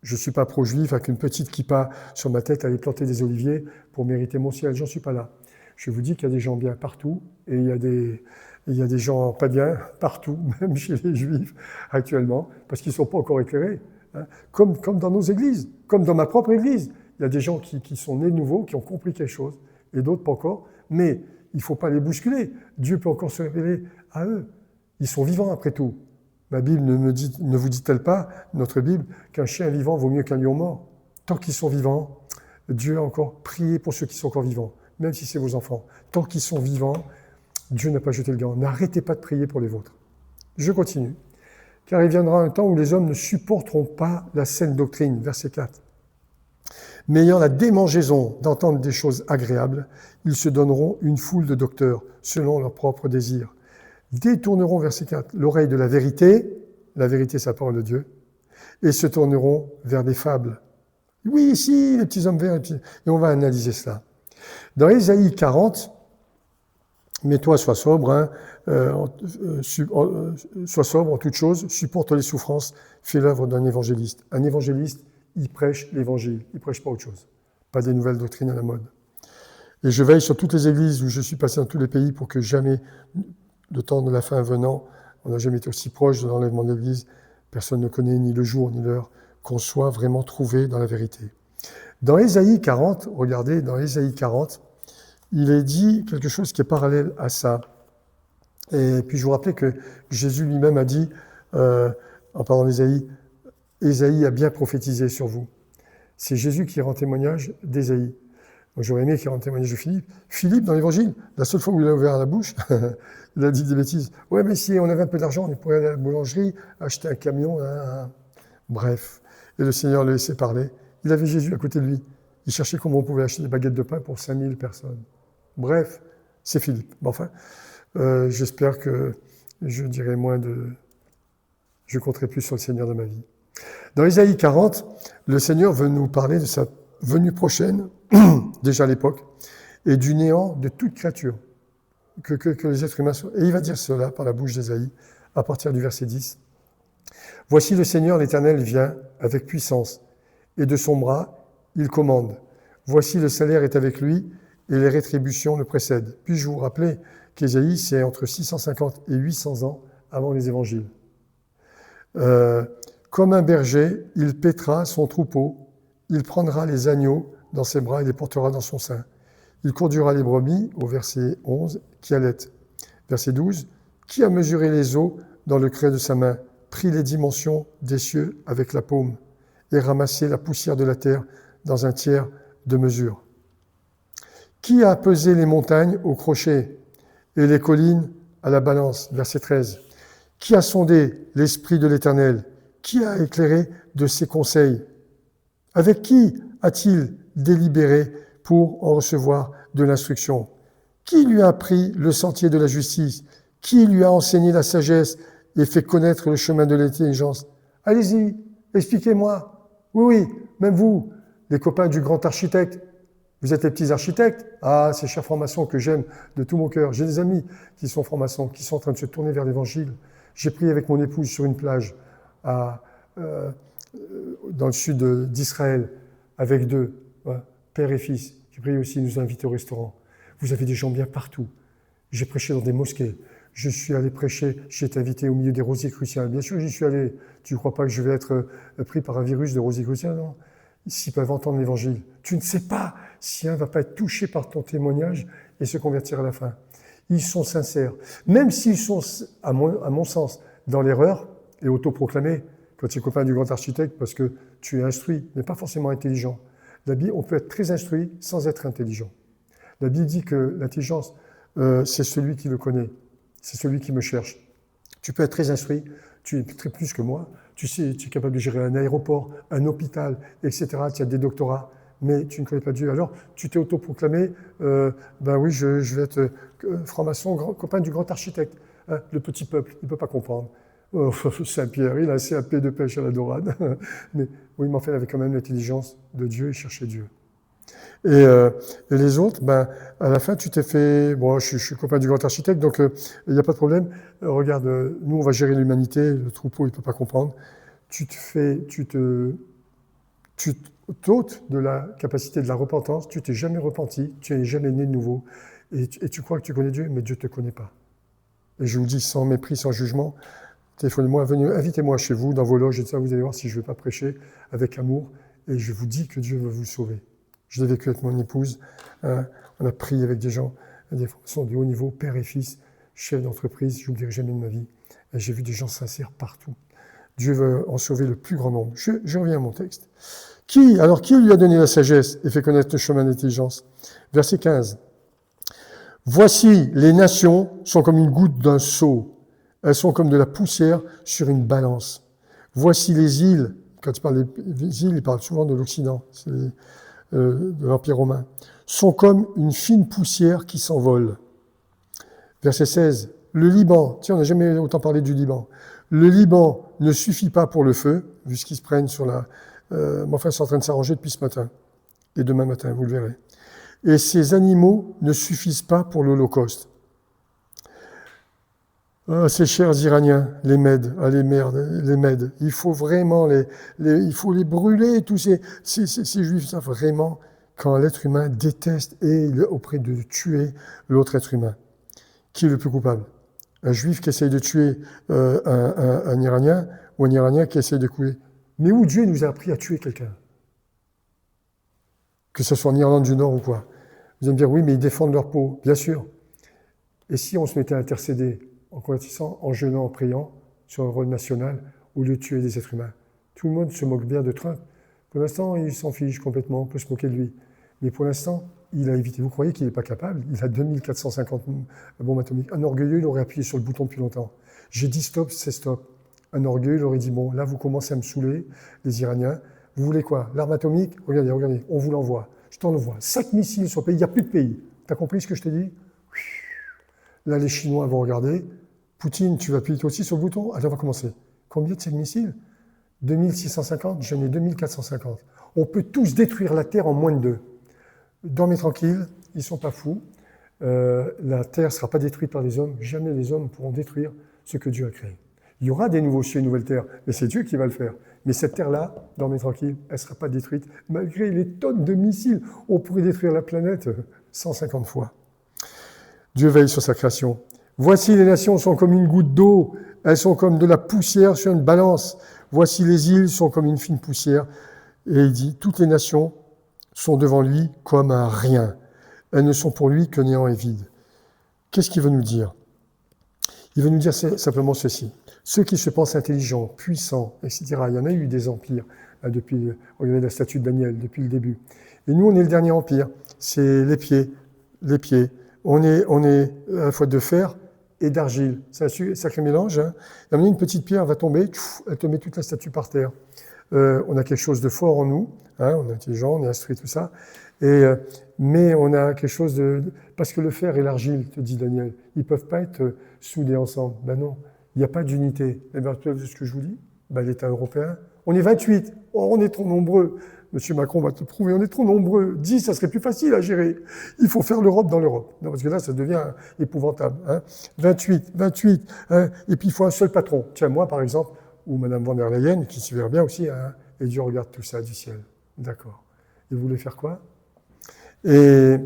Je ne suis pas pro-juif avec une petite kippa sur ma tête à aller planter des oliviers pour mériter mon ciel. J'en suis pas là. Je vous dis qu'il y a des gens bien partout et il y a des gens pas bien partout, même chez les juifs actuellement, parce qu'ils ne sont pas encore éclairés. Hein. Comme dans nos églises, comme dans ma propre église. Il y a des gens qui sont nés nouveaux, qui ont compris quelque chose, et d'autres pas encore. Mais il ne faut pas les bousculer. Dieu peut encore se révéler à eux. Ils sont vivants après tout. Ma Bible ne vous dit-elle pas, notre Bible, qu'un chien vivant vaut mieux qu'un lion mort? Tant qu'ils sont vivants, Dieu a encore prié pour ceux qui sont encore vivants, même si c'est vos enfants. Tant qu'ils sont vivants, Dieu n'a pas jeté le gant. N'arrêtez pas de prier pour les vôtres. Je continue. Car il viendra un temps où les hommes ne supporteront pas la saine doctrine, verset 4. Mais ayant la démangeaison d'entendre des choses agréables, ils se donneront une foule de docteurs, selon leurs propres désirs. Détourneront, verset 4, l'oreille de la vérité c'est la parole de Dieu, et se tourneront vers des fables. Oui, ici, les petits hommes verts, et on va analyser cela. Dans Ésaïe 40, mais toi, sois sobre, sois sobre en toutes choses, supporte les souffrances, fais l'œuvre d'un évangéliste. Un évangéliste, il prêche l'évangile, il prêche pas autre chose, pas des nouvelles doctrines à la mode. Et je veille sur toutes les églises où je suis passé dans tous les pays pour que jamais, le temps de la fin venant, on n'a jamais été aussi proche de l'enlèvement de l'Église, personne ne connaît ni le jour ni l'heure, qu'on soit vraiment trouvé dans la vérité. Dans Ésaïe 40, regardez, dans Ésaïe 40, il est dit quelque chose qui est parallèle à ça. Et puis je vous rappelais que Jésus lui-même a dit, en parlant d'Ésaïe, Ésaïe a bien prophétisé sur vous. C'est Jésus qui rend témoignage d'Ésaïe. J'aurais aimé qu'il rende témoignage de Philippe. Philippe, dans l'Évangile, la seule fois où il a ouvert la bouche, il a dit des bêtises. Ouais, mais si on avait un peu d'argent, on pourrait aller à la boulangerie, acheter un camion. Bref. Et le Seigneur le laissait parler. Il avait Jésus à côté de lui. Il cherchait comment on pouvait acheter des baguettes de pain pour 5000 personnes. Bref, c'est Philippe. Bon, enfin, j'espère que je dirai moins de... Je compterai plus sur le Seigneur de ma vie. Dans Ésaïe 40, le Seigneur veut nous parler de sa venue prochaine, déjà à l'époque, et du néant de toute créature, que les êtres humains sont. Et il va dire cela par la bouche d'Ésaïe, à partir du verset 10. « Voici le Seigneur l'Éternel vient avec puissance, et de son bras il commande. Voici le salaire est avec lui, et les rétributions le précèdent. » Puis-je vous rappeler qu'Ésaïe, c'est entre 650 et 800 ans avant les évangiles. Comme un berger, il paîtra son troupeau, il prendra les agneaux dans ses bras et les portera dans son sein. Il conduira les brebis, au verset 11, qui allaitent. Verset 12, qui a mesuré les eaux dans le creux de sa main, pris les dimensions des cieux avec la paume, et ramassé la poussière de la terre dans un tiers de mesure. Qui a pesé les montagnes au crochet et les collines à la balance, verset 13. Qui a sondé l'esprit de l'Éternel? Qui a éclairé de ses conseils? Avec qui a-t-il délibéré pour en recevoir de l'instruction? Qui lui a appris le sentier de la justice? Qui lui a enseigné la sagesse et fait connaître le chemin de l'intelligence? Allez-y, expliquez-moi. Oui, même vous, les copains du grand architecte, vous êtes les petits architectes. Ah, ces chers francs-maçons que j'aime de tout mon cœur. J'ai des amis qui sont francs-maçons, qui sont en train de se tourner vers l'Évangile. J'ai prié avec mon épouse sur une plage dans le sud d'Israël, avec deux, père et fils, qui priaient aussi, nous invités au restaurant. Vous avez des gens bien partout. J'ai prêché dans des mosquées. Je suis allé prêcher, j'ai été invité au milieu des Rosicruciens. Bien sûr, j'y suis allé. Tu ne crois pas que je vais être pris par un virus de Rosicruciens, non? S'ils peuvent entendre l'Évangile. Tu ne sais pas si un ne va pas être touché par ton témoignage et se convertir à la fin. Ils sont sincères. Même s'ils sont, à mon sens, dans l'erreur et autoproclamés, quand tu es copain du grand architecte, parce que tu es instruit, mais pas forcément intelligent. La Bible, on peut être très instruit sans être intelligent. La Bible dit que l'intelligence, c'est celui qui le connaît, c'est celui qui me cherche. Tu peux être très instruit, tu es très plus que moi, tu sais, tu es capable de gérer un aéroport, un hôpital, etc. Tu as des doctorats, mais tu ne connais pas Dieu. Alors, tu t'es autoproclamé, ben oui, je vais être franc-maçon, copain du grand architecte. Hein, le petit peuple, il ne peut pas comprendre. Oh, Saint-Pierre, il a un CAP de pêche à la dorade. Mais oui, mais en fait, il avait quand même l'intelligence de Dieu et cherchait Dieu. Et les autres, ben, à la fin, tu t'es fait... Bon, je suis copain du grand architecte, donc il n'y a pas de problème. Regarde, nous, on va gérer l'humanité, le troupeau, il ne peut pas comprendre. Tu t'ôtes de la capacité de la repentance, tu t'es jamais repenti, tu n'es jamais né de nouveau, et tu crois que tu connais Dieu, mais Dieu ne te connaît pas. Et je vous le dis sans mépris, sans jugement, téléphonez-moi, venez, invitez-moi chez vous, dans vos loges, et tout ça, vous allez voir si je ne vais pas prêcher avec amour, et je vous dis que Dieu veut vous sauver. Je l'ai vécu avec mon épouse, on a prié avec des gens, des sont du haut niveau, père et fils, chef d'entreprise, je n'oublierai jamais de ma vie, et j'ai vu des gens sincères partout. Dieu veut en sauver le plus grand nombre. Je reviens à mon texte. Qui lui a donné la sagesse et fait connaître le chemin d'intelligence? Verset 15. Voici, les nations sont comme une goutte d'un seau. Elles sont comme de la poussière sur une balance. Voici les îles. Quand il parle des îles, il parle souvent de l'Occident, de l'Empire romain. Sont comme une fine poussière qui s'envole. Verset 16. Le Liban. Tiens, on n'a jamais autant parlé du Liban. Le Liban ne suffit pas pour le feu, vu ce qu'ils se prennent sur la... mais enfin, c'est en train de s'arranger depuis ce matin. Et demain matin, vous le verrez. Et ces animaux ne suffisent pas pour l'Holocauste. Ah, ces chers Iraniens, les Mèdes, les Mèdes, il faut vraiment il faut les brûler, tous ces Juifs, ça vraiment, quand l'être humain déteste et auprès de tuer l'autre être humain. Qui est le plus coupable? Un Juif qui essaye de tuer un Iranien ou un Iranien qui essaye de couler. Mais où Dieu nous a appris à tuer quelqu'un? que ce soit en Irlande du Nord ou quoi. Vous allez me dire, oui, mais ils défendent leur peau, bien sûr. Et si on se mettait à intercéder en convertissant, en jeûnant, en priant sur un rôle national au lieu de tuer des êtres humains? Tout le monde se moque bien de Trump. Pour l'instant, il s'en fiche complètement, on peut se moquer de lui. Mais pour l'instant, il a évité. Vous croyez qu'il n'est pas capable? Il a 2450 bombes atomiques. Un orgueilleux, il aurait appuyé sur le bouton depuis longtemps. J'ai dit stop, c'est stop. Un orgueilleux, il aurait dit, bon, là, vous commencez à me saouler, les Iraniens. Vous voulez quoi? L'arme atomique? Regardez, regardez, on vous l'envoie. Je t'en envoie. 5 missiles sur le pays, il n'y a plus de pays. T'as compris ce que je te dis? Là, les Chinois vont regarder. Poutine, tu vas appuyer toi aussi sur le bouton? Allez, on va commencer. Combien de ces missiles? 2650, j'en ai 2450. On peut tous détruire la Terre en moins de 2. Dormez tranquille, ils ne sont pas fous. La Terre ne sera pas détruite par les hommes. Jamais les hommes pourront détruire ce que Dieu a créé. Il y aura des nouveaux cieux et une nouvelle terre, mais c'est Dieu qui va le faire. Mais cette terre-là, dormez tranquille, elle ne sera pas détruite. Malgré les tonnes de missiles, on pourrait détruire la planète 150 fois. Dieu veille sur sa création. Voici les nations sont comme une goutte d'eau, elles sont comme de la poussière sur une balance. Voici les îles sont comme une fine poussière. Et il dit, toutes les nations sont devant lui comme un rien. Elles ne sont pour lui que néant et vide. Qu'est-ce qu'il veut nous dire? Il veut nous dire simplement ceci. Ceux qui se pensent intelligents, puissants, etc., il y en a eu des empires depuis, regardez la statue de Daniel, depuis le début. Et nous, on est le dernier empire. C'est les pieds. Les pieds. On est à la fois de fer et d'argile. C'est un sacré mélange. Hein. Il y a une petite pierre va tomber, elle te met toute la statue par terre. On a quelque chose de fort en nous, hein, on est intelligent, on est instruit, tout ça. Mais on a quelque chose de... Parce que le fer et l'argile, te dit Daniel, ils ne peuvent pas être soudés ensemble. Ben non, il n'y a pas d'unité. Et bien, ce que je vous dis, ben, l'État européen, on est 28. Oh, on est trop nombreux. Monsieur Macron va te le prouver, on est trop nombreux. 10, ça serait plus facile à gérer. Il faut faire l'Europe dans l'Europe. Non, parce que là, ça devient épouvantable. Hein. 28. Hein. Et puis, il faut un seul patron. Tiens, moi, par exemple, ou Madame von der Leyen, qui se verra bien aussi, hein, et Dieu regarde tout ça du ciel. D'accord. Et vous voulez faire quoi? Et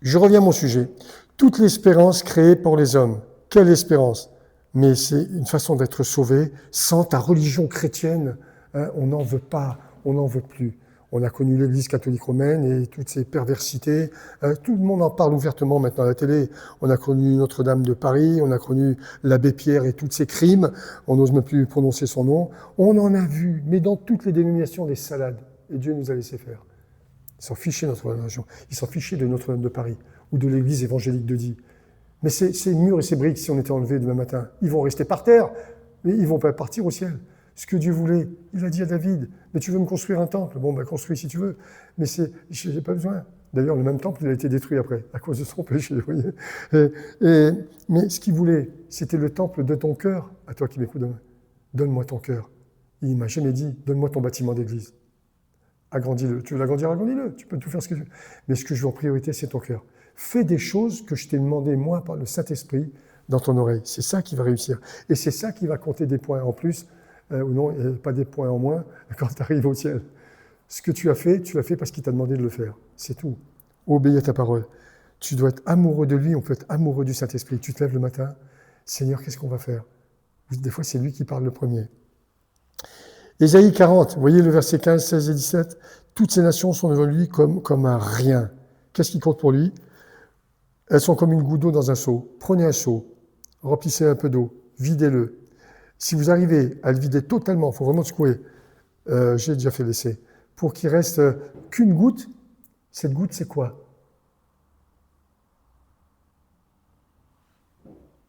je reviens à mon sujet. Toute l'espérance créée pour les hommes. Quelle espérance? Mais c'est une façon d'être sauvé. Sans ta religion chrétienne, hein, on n'en veut pas, on n'en veut plus. On a connu l'Église catholique romaine et toutes ses perversités. Tout le monde en parle ouvertement maintenant à la télé. On a connu Notre-Dame de Paris, on a connu l'abbé Pierre et tous ses crimes. On n'ose même plus prononcer son nom. On en a vu, mais dans toutes les dénominations, des salades. Et Dieu nous a laissé faire. Ils s'en fichaient de notre religion. Ils s'en fichaient de Notre-Dame de Paris ou de l'Église évangélique de Die. Mais ces murs et ces briques, si on était enlevés demain matin, ils vont rester par terre, mais ils ne vont pas partir au ciel. Ce que Dieu voulait, il a dit à David, mais tu veux me construire un temple? Bon, ben construis si tu veux, mais je n'ai pas besoin. D'ailleurs, le même temple, il a été détruit après, à cause de son péché, vous voyez. Mais ce qu'il voulait, c'était le temple de ton cœur, à toi qui m'écoutes demain. Donne-moi ton cœur. Il ne m'a jamais dit, donne-moi ton bâtiment d'église. Agrandis-le. Tu veux l'agrandir, agrandis-le. Tu peux tout faire ce que tu veux. Mais ce que je veux en priorité, c'est ton cœur. Fais des choses que je t'ai demandé, moi, par le Saint-Esprit, dans ton oreille. C'est ça qui va réussir. Et c'est ça qui va compter des points en plus, ou non, pas des points en moins, quand tu arrives au ciel. Ce que tu l'as fait parce qu'il t'a demandé de le faire. C'est tout. Obéis à ta parole. Tu dois être amoureux de lui, on peut être amoureux du Saint-Esprit. Tu te lèves le matin, Seigneur, qu'est-ce qu'on va faire? Des fois, c'est lui qui parle le premier. Ésaïe 40, vous voyez le verset 15, 16 et 17. Toutes ces nations sont devant lui comme un rien. Qu'est-ce qui compte pour lui? Elles sont comme une goutte d'eau dans un seau. Prenez un seau, remplissez un peu d'eau, videz-le. Si vous arrivez à le vider totalement, il faut vraiment secouer. J'ai déjà fait l'essai. Pour qu'il reste qu'une goutte, cette goutte, c'est quoi?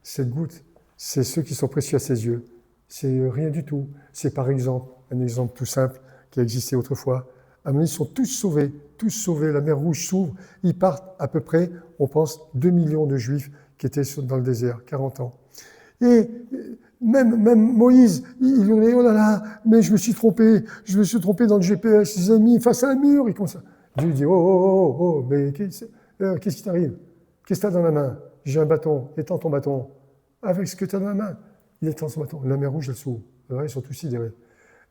Cette goutte, c'est ceux qui sont précieux à ses yeux. C'est rien du tout. C'est par exemple, un exemple tout simple qui a existé autrefois. À ils sont tous sauvés. La mer Rouge s'ouvre. Ils partent à peu près, on pense, 2 millions de Juifs qui étaient dans le désert, 40 ans. Et même Moïse, il dit, oh là là, mais je me suis trompé dans le GPS, ils ont mis face à un mur, et comme ça. Dieu dit, oh, mais qu'est-ce qui t'arrive? Qu'est-ce que tu as dans la main? J'ai un bâton, étends ton bâton. Avec ce que tu as dans la main, il étend son bâton. La mer Rouge, elle s'ouvre. Ils sont tous sidérés.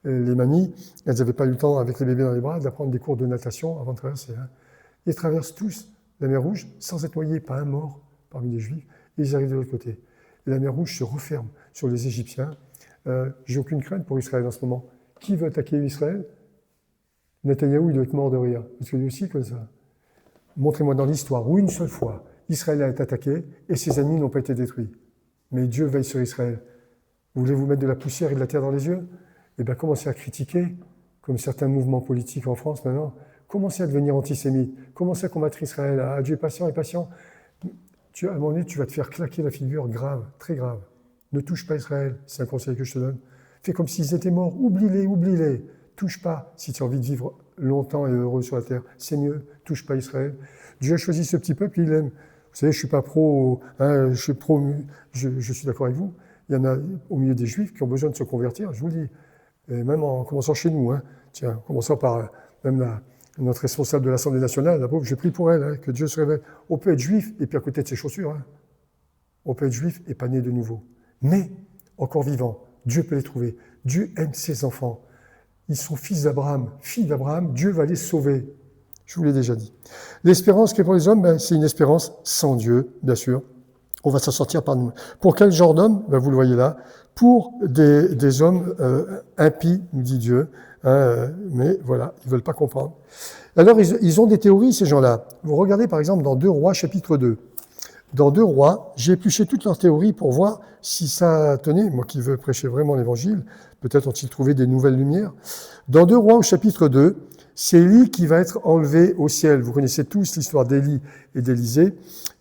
Les mamies, elles n'avaient pas eu le temps, avec les bébés dans les bras, d'apprendre des cours de natation avant de traverser. Hein. Ils traversent tous la mer Rouge sans être noyés, pas un mort parmi les Juifs, et ils arrivent de l'autre côté. Et la mer Rouge se referme sur les Égyptiens. J'ai aucune crainte pour Israël en ce moment. Qui veut attaquer Israël? Netanyahou, il doit être mort de rire, parce que lui aussi, comme ça. Montrez-moi dans l'histoire où une seule fois, Israël a été attaqué et ses ennemis n'ont pas été détruits. Mais Dieu veille sur Israël. Vous voulez vous mettre de la poussière et de la terre dans les yeux? Eh bien, commencez à critiquer, comme certains mouvements politiques en France maintenant. Commencez à devenir antisémite. Commencez à combattre Israël. Ah, Dieu est patient et patient. À un moment donné, tu vas te faire claquer la figure grave, très grave. Ne touche pas Israël, c'est un conseil que je te donne. Fais comme s'ils étaient morts. Oublie-les, oublie-les. Touche pas. Si tu as envie de vivre longtemps et heureux sur la terre, c'est mieux. Touche pas Israël. Dieu a choisi ce petit peuple, il l'aime. Vous savez, je suis pas pro, hein, je suis d'accord avec vous. Il y en a au milieu des Juifs qui ont besoin de se convertir, je vous le dis. Et même en commençant chez nous, hein. Tiens, en commençant par même notre responsable de l'Assemblée nationale, la pauvre, j'ai pris pour elle, hein, que Dieu se révèle. On peut être juif et puis à côté de ses chaussures. Hein. On peut être juif et pas né de nouveau. Mais, encore vivant, Dieu peut les trouver. Dieu aime ses enfants. Ils sont fils d'Abraham, filles d'Abraham, Dieu va les sauver. Je vous l'ai déjà dit. L'espérance qui est pour les hommes, c'est une espérance sans Dieu, bien sûr. On va s'en sortir par nous. Pour quel genre d'homme? Vous le voyez là. Pour des hommes impies, nous dit Dieu. Mais voilà, ils ne veulent pas comprendre. Alors, ils ont des théories, ces gens-là. Vous regardez, par exemple, dans 2 Rois, chapitre 2. Dans 2 Rois, j'ai épluché toutes leurs théories pour voir si ça tenait. Moi qui veux prêcher vraiment l'Évangile, peut-être ont-ils trouvé des nouvelles lumières. Dans 2 Rois, au chapitre 2, c'est Élie qui va être enlevé au ciel. Vous connaissez tous l'histoire d'Élie et d'Élisée.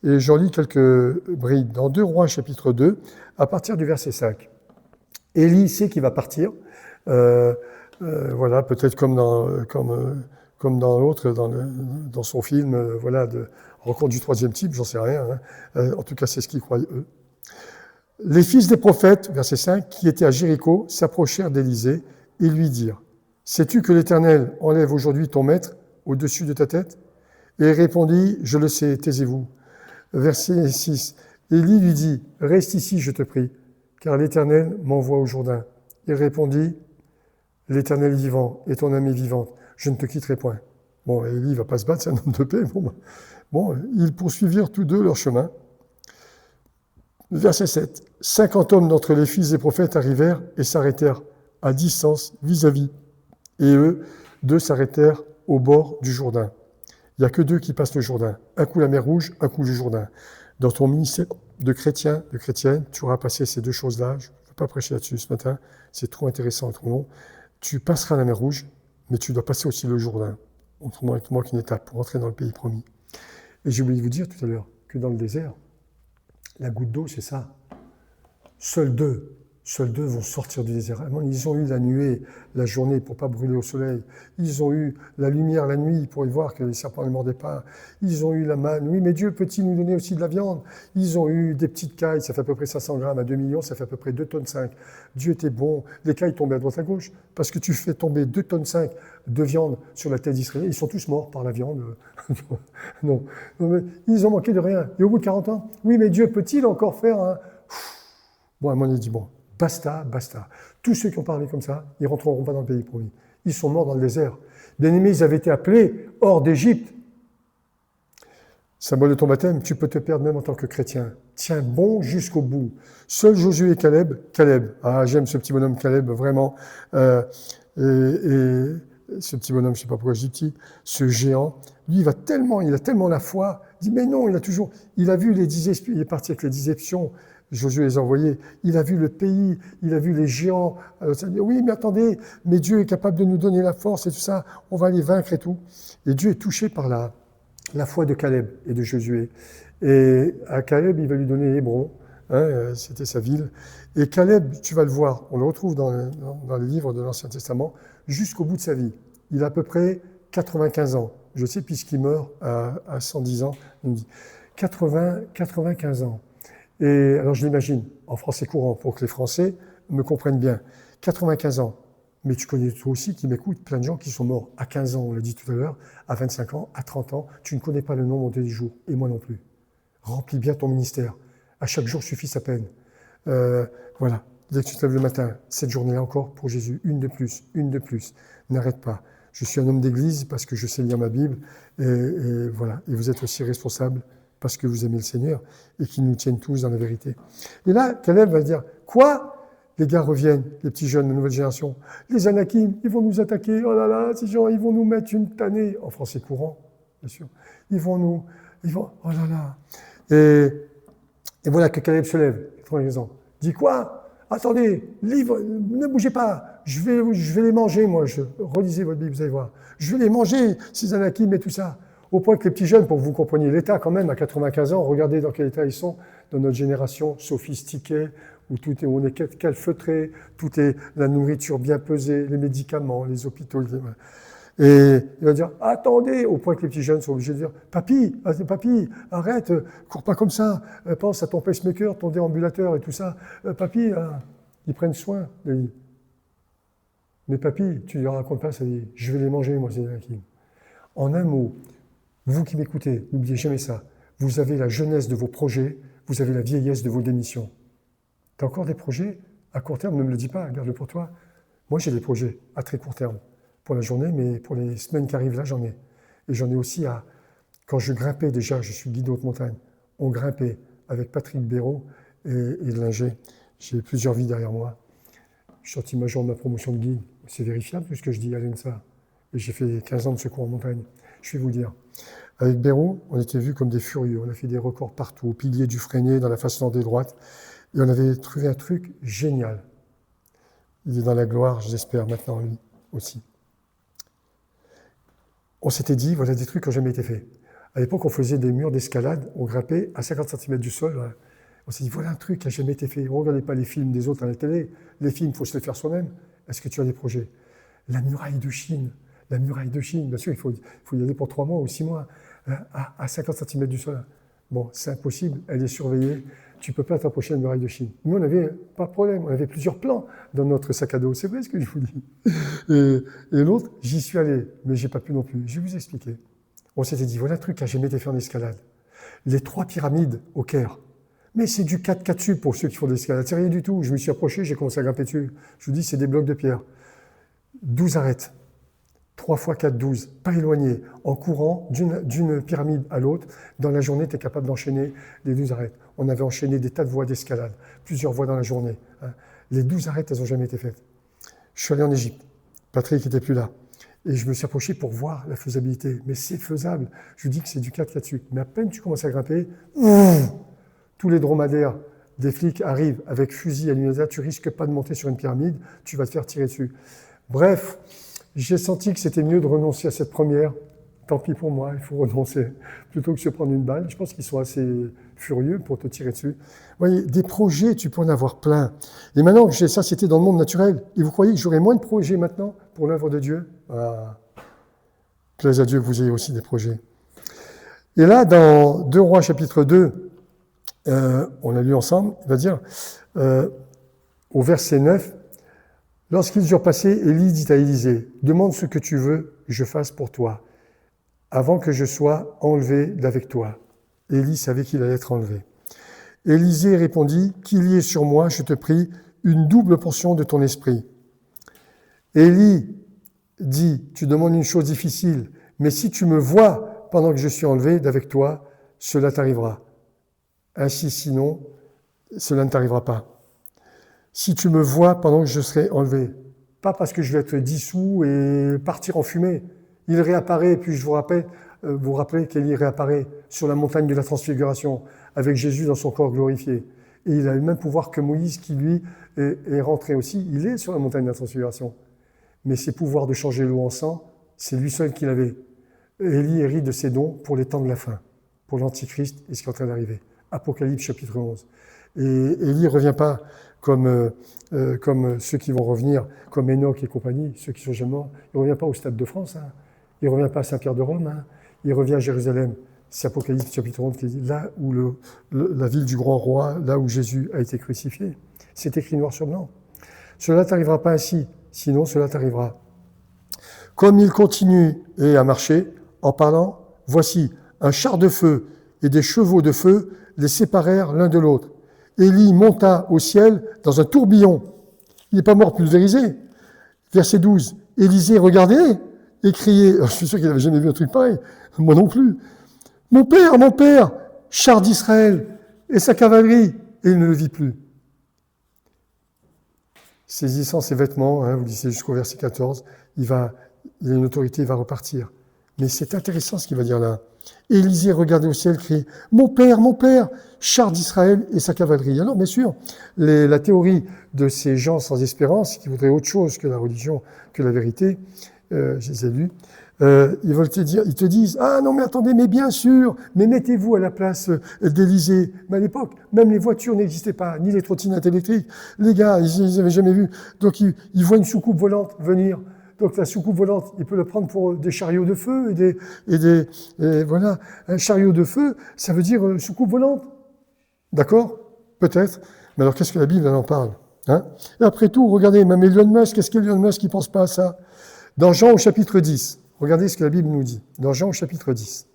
Et j'en lis quelques brides. Dans 2 Rois, chapitre 2, à partir du verset 5. Élie sait qu'il va partir. Voilà, peut-être comme dans l'autre, dans son film, voilà, de Rencontre du 3e type, j'en sais rien. Hein. En tout cas, c'est ce qu'ils croyaient eux. Les fils des prophètes, verset 5, qui étaient à Jéricho, s'approchèrent d'Élisée et lui dirent: sais-tu que l'Éternel enlève aujourd'hui ton maître au-dessus de ta tête? Et il répondit: je le sais, taisez-vous. Verset 6. Élie lui dit: reste ici, je te prie, car l'Éternel m'envoie au Jourdain. Il répondit: l'Éternel est vivant et ton âme est vivante, je ne te quitterai point. Bon, Élie ne va pas se battre, c'est un homme de paix. Bon, ils poursuivirent tous deux leur chemin. Verset 7. 50 hommes d'entre les fils des prophètes arrivèrent et s'arrêtèrent à distance vis-à-vis. Et eux, 2 s'arrêtèrent au bord du Jourdain. Il n'y a que 2 qui passent le Jourdain. Un coup la mer Rouge, un coup le Jourdain. Dans ton ministère de chrétien, de chrétienne, tu auras passé ces 2 choses-là. Je ne veux pas prêcher là-dessus ce matin. C'est trop intéressant, trop long. Tu passeras la mer Rouge, mais tu dois passer aussi le Jourdain. Autrement, il te manque une étape pour entrer dans le pays promis. Et j'ai oublié de vous dire tout à l'heure que dans le désert, la goutte d'eau, c'est ça. Seuls deux vont sortir du désert. Ils ont eu la nuée la journée pour ne pas brûler au soleil. Ils ont eu la lumière la nuit pour y voir que les serpents ne mordaient pas. Ils ont eu la manne. Oui, mais Dieu peut-il nous donner aussi de la viande? Ils ont eu des petites cailles, ça fait à peu près 500 grammes à 2 millions, ça fait à peu près 2,5 tonnes. Dieu était bon. Les cailles tombaient à droite à gauche parce que tu fais tomber 2,5 tonnes de viande sur la tête d'Israël. Ils sont tous morts par la viande. Non, mais ils ont manqué de rien. Et au bout de 40 ans, oui, mais Dieu peut-il encore faire un... Bon, à un moment, il dit, bon, basta. Tous ceux qui ont parlé comme ça, ils ne rentreront pas dans le pays promis. Ils sont morts dans le désert. Bien aimés, ils avaient été appelés hors d'Égypte. Symbole de ton baptême, tu peux te perdre même en tant que chrétien. Tiens bon jusqu'au bout. Seuls Josué et Caleb, j'aime ce petit bonhomme Caleb, vraiment. Et ce petit bonhomme, je ne sais pas pourquoi je dis petit, ce géant, lui, il a tellement la foi. Il dit, mais non, il a vu les 10 espions, il est parti avec les 10 espions. Josué les a envoyés. Il a vu le pays, il a vu les géants. Alors, ça dit, oui, mais attendez, mais Dieu est capable de nous donner la force et tout ça. On va les vaincre et tout. Et Dieu est touché par la foi de Caleb et de Josué. Et à Caleb, il va lui donner Hébron. C'était sa ville. Et Caleb, tu vas le voir, on le retrouve dans les livres de l'Ancien Testament, jusqu'au bout de sa vie. Il a à peu près 95 ans. Je sais, puisqu'il meurt à 110 ans, il me dit 95 ans. Et alors je l'imagine, en français courant, pour que les Français me comprennent bien. 95 ans. Mais tu connais toi aussi qui m'écoutes, plein de gens qui sont morts à 15 ans, on l'a dit tout à l'heure, à 25 ans, à 30 ans. Tu ne connais pas le nombre des jours, et moi non plus. Remplis bien ton ministère. À chaque jour suffit sa peine. Voilà. Dès que tu te lèves le matin, cette journée-là encore pour Jésus, une de plus. N'arrête pas. Je suis un homme d'église parce que je sais lire ma Bible, et voilà. Et vous êtes aussi responsable parce que vous aimez le Seigneur et qu'il nous tienne tous dans la vérité. Et là, Caleb va dire, quoi? les gars reviennent, les petits jeunes, la nouvelle génération. Les Anakim, ils vont nous attaquer. Oh là là, ces gens, ils vont nous mettre une tannée. En français courant, bien sûr. Oh là là. Et voilà que Caleb se lève, 90 ans. Dit quoi? Attendez, livre, ne bougez pas. Je vais les manger, moi. Relisez votre Bible, vous allez voir. Je vais les manger, ces Anakim et tout ça. Au point que les petits jeunes, pour que vous compreniez l'état quand même, à 95 ans, regardez dans quel état ils sont, dans notre génération sophistiquée, où on est calfeutré, tout est la nourriture bien pesée, les médicaments, les hôpitaux. Et il va dire, attendez, au point que les petits jeunes sont obligés de dire, papy, arrête, cours pas comme ça, pense à ton pacemaker, ton déambulateur et tout ça. Papy, ils prennent soin de lui. Mais papy, tu ne leur racontes pas, ça dit, je vais les manger, moi, ces Anakim. En un mot, vous qui m'écoutez, n'oubliez jamais ça. Vous avez la jeunesse de vos projets, vous avez la vieillesse de vos démissions. Tu as encore des projets à court terme, ne me le dis pas, garde-le pour toi. Moi, j'ai des projets à très court terme, pour la journée, mais pour les semaines qui arrivent, là, j'en ai. Et j'en ai aussi quand je grimpais déjà, je suis guide de haute montagne, on grimpait avec Patrick Béraud et Linger. J'ai plusieurs vies derrière moi. Je suis sorti major de ma promotion de guide. C'est vérifiable tout ce que je dis à l'ENSA. Et j'ai fait 15 ans de secours en montagne. Je vais vous dire. Avec Béraud, on était vus comme des furieux. On a fait des records partout, au pilier du Freinet, dans la façon des droites. Et on avait trouvé un truc génial. Il est dans la gloire, j'espère, maintenant, lui aussi. On s'était dit, voilà des trucs qui n'ont jamais été faits. À l'époque, on faisait des murs d'escalade, on grimpait à 50 cm du sol. Voilà. On s'est dit, voilà un truc qui n'a jamais été fait. On ne regardait pas les films des autres à la télé. Les films, il faut se les faire soi-même. Est-ce que tu as des projets? La muraille de Chine. La muraille de Chine, bien sûr, il faut y aller pour 3 mois ou 6 mois, à 50 cm du sol. Bon, c'est impossible, elle est surveillée, tu ne peux pas t'approcher de la muraille de Chine. Nous, on n'avait pas de problème, on avait plusieurs plans dans notre sac à dos, c'est vrai ce que je vous dis. Et l'autre, j'y suis allé, mais je n'ai pas pu non plus. Je vais vous expliquer. On s'était dit, voilà un truc qui n'a jamais été fait en escalade. Les 3 pyramides au Caire. Mais c'est du 4x4 dessus pour ceux qui font de l'escalade, c'est rien du tout. Je me suis approché, j'ai commencé à grimper dessus. Je vous dis, c'est des blocs de pierre. 12 arêtes. 3 x 4, 12, pas éloigné, en courant d'une pyramide à l'autre. Dans la journée, tu es capable d'enchaîner les 12 arêtes. On avait enchaîné des tas de voies d'escalade, plusieurs voies dans la journée. Les 12 arêtes, elles n'ont jamais été faites. Je suis allé en Égypte. Patrick n'était plus là. Et je me suis approché pour voir la faisabilité. Mais c'est faisable. Je vous dis que c'est du 4x4 dessus. Mais à peine tu commences à grimper, tous les dromadaires des flics arrivent avec fusil à l'unité. Tu risques pas de monter sur une pyramide, tu vas te faire tirer dessus. Bref, j'ai senti que c'était mieux de renoncer à cette première. Tant pis pour moi, il faut renoncer plutôt que de se prendre une balle. Je pense qu'ils sont assez furieux pour te tirer dessus. Vous voyez, des projets, tu peux en avoir plein. Et maintenant que j'ai ça, c'était dans le monde naturel. Et vous croyez que j'aurais moins de projets maintenant pour l'œuvre de Dieu? Plaise à Dieu que vous ayez aussi des projets. Et là, dans 2 Rois chapitre 2, on a lu ensemble, il va dire, au verset 9, « Lorsqu'ils eurent passé, Élie dit à Élisée, « Demande ce que tu veux que je fasse pour toi, avant que je sois enlevé d'avec toi. » Élie savait qu'il allait être enlevé. Élisée répondit, « Qu'il y ait sur moi, je te prie, une double portion de ton esprit. » Élie dit, « Tu demandes une chose difficile, mais si tu me vois pendant que je suis enlevé d'avec toi, cela t'arrivera. Ainsi, sinon, cela ne t'arrivera pas. Si tu me vois pendant que je serai enlevé, pas parce que je vais être dissous et partir en fumée. Il réapparaît, puis je vous rappelez qu'Élie réapparaît sur la montagne de la transfiguration avec Jésus dans son corps glorifié. Et il a le même pouvoir que Moïse qui, lui, est rentré aussi. Il est sur la montagne de la transfiguration. Mais ses pouvoirs de changer l'eau en sang, c'est lui seul qui l'avait. Élie hérite de ses dons pour les temps de la fin, pour l'Antichrist et ce qui est en train d'arriver. Apocalypse chapitre 11. Et Élie ne revient pas comme ceux qui vont revenir, comme Enoch et compagnie, ceux qui sont jamais morts. Il ne revient pas au Stade de France, hein. Il ne revient pas à Saint-Pierre de Rome, hein. Il revient à Jérusalem. C'est Apocalypse chapitre 11 qui dit là où la ville du grand roi, là où Jésus a été crucifié. C'est écrit noir sur blanc. Cela ne t'arrivera pas ainsi, sinon cela t'arrivera. Comme il continue à marcher, en parlant, voici, un char de feu et des chevaux de feu les séparèrent l'un de l'autre. Élie monta au ciel dans un tourbillon. Il n'est pas mort pulvérisé. Verset 12. Élisée regardait et criait. Je suis sûr qu'il n'avait jamais vu un truc pareil. Moi non plus. Mon père, char d'Israël et sa cavalerie. Et il ne le vit plus. saisissant ses vêtements, vous lisez jusqu'au verset 14, il a une autorité, il va repartir. Mais c'est intéressant ce qu'il va dire là. Élisée regardait au ciel, criait « Mon père, char d'Israël et sa cavalerie ». Alors bien sûr, la théorie de ces gens sans espérance, qui voudraient autre chose que la religion, que la vérité, je les ai lus, ils te disent « Ah non mais attendez, mais bien sûr, mais mettez-vous à la place d'Élisée ». Mais à l'époque, même les voitures n'existaient pas, ni les trottinettes électriques. Les gars, ils n'avaient jamais vu. Donc ils voient une soucoupe volante venir. Donc la soucoupe volante, il peut le prendre pour des chariots de feu et voilà, un chariot de feu, ça veut dire soucoupe volante. D'accord? Peut-être. Mais alors qu'est-ce que la Bible en parle? Et après tout, regardez, même Elon Musk, qu'est-ce qu'Elon Musk qui pense pas à ça? Dans Jean au chapitre 10, regardez ce que la Bible nous dit. Dans Jean au chapitre 10.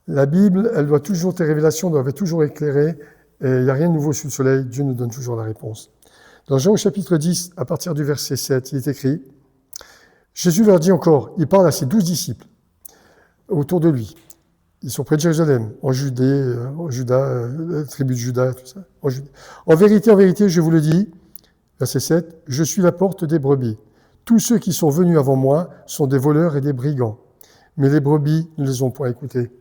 La Bible, elle doit toujours, tes révélations doivent être toujours éclairées, et il n'y a rien de nouveau sous le soleil, Dieu nous donne toujours la réponse. Dans Jean au chapitre 10, à partir du verset 7, il est écrit, Jésus leur dit encore, il parle à ses 12 disciples autour de lui. Ils sont près de Jérusalem, en Judée, la tribu de Juda, tout ça. En vérité, je vous le dis, verset 7, je suis la porte des brebis. Tous ceux qui sont venus avant moi sont des voleurs et des brigands, mais les brebis ne les ont point écoutés.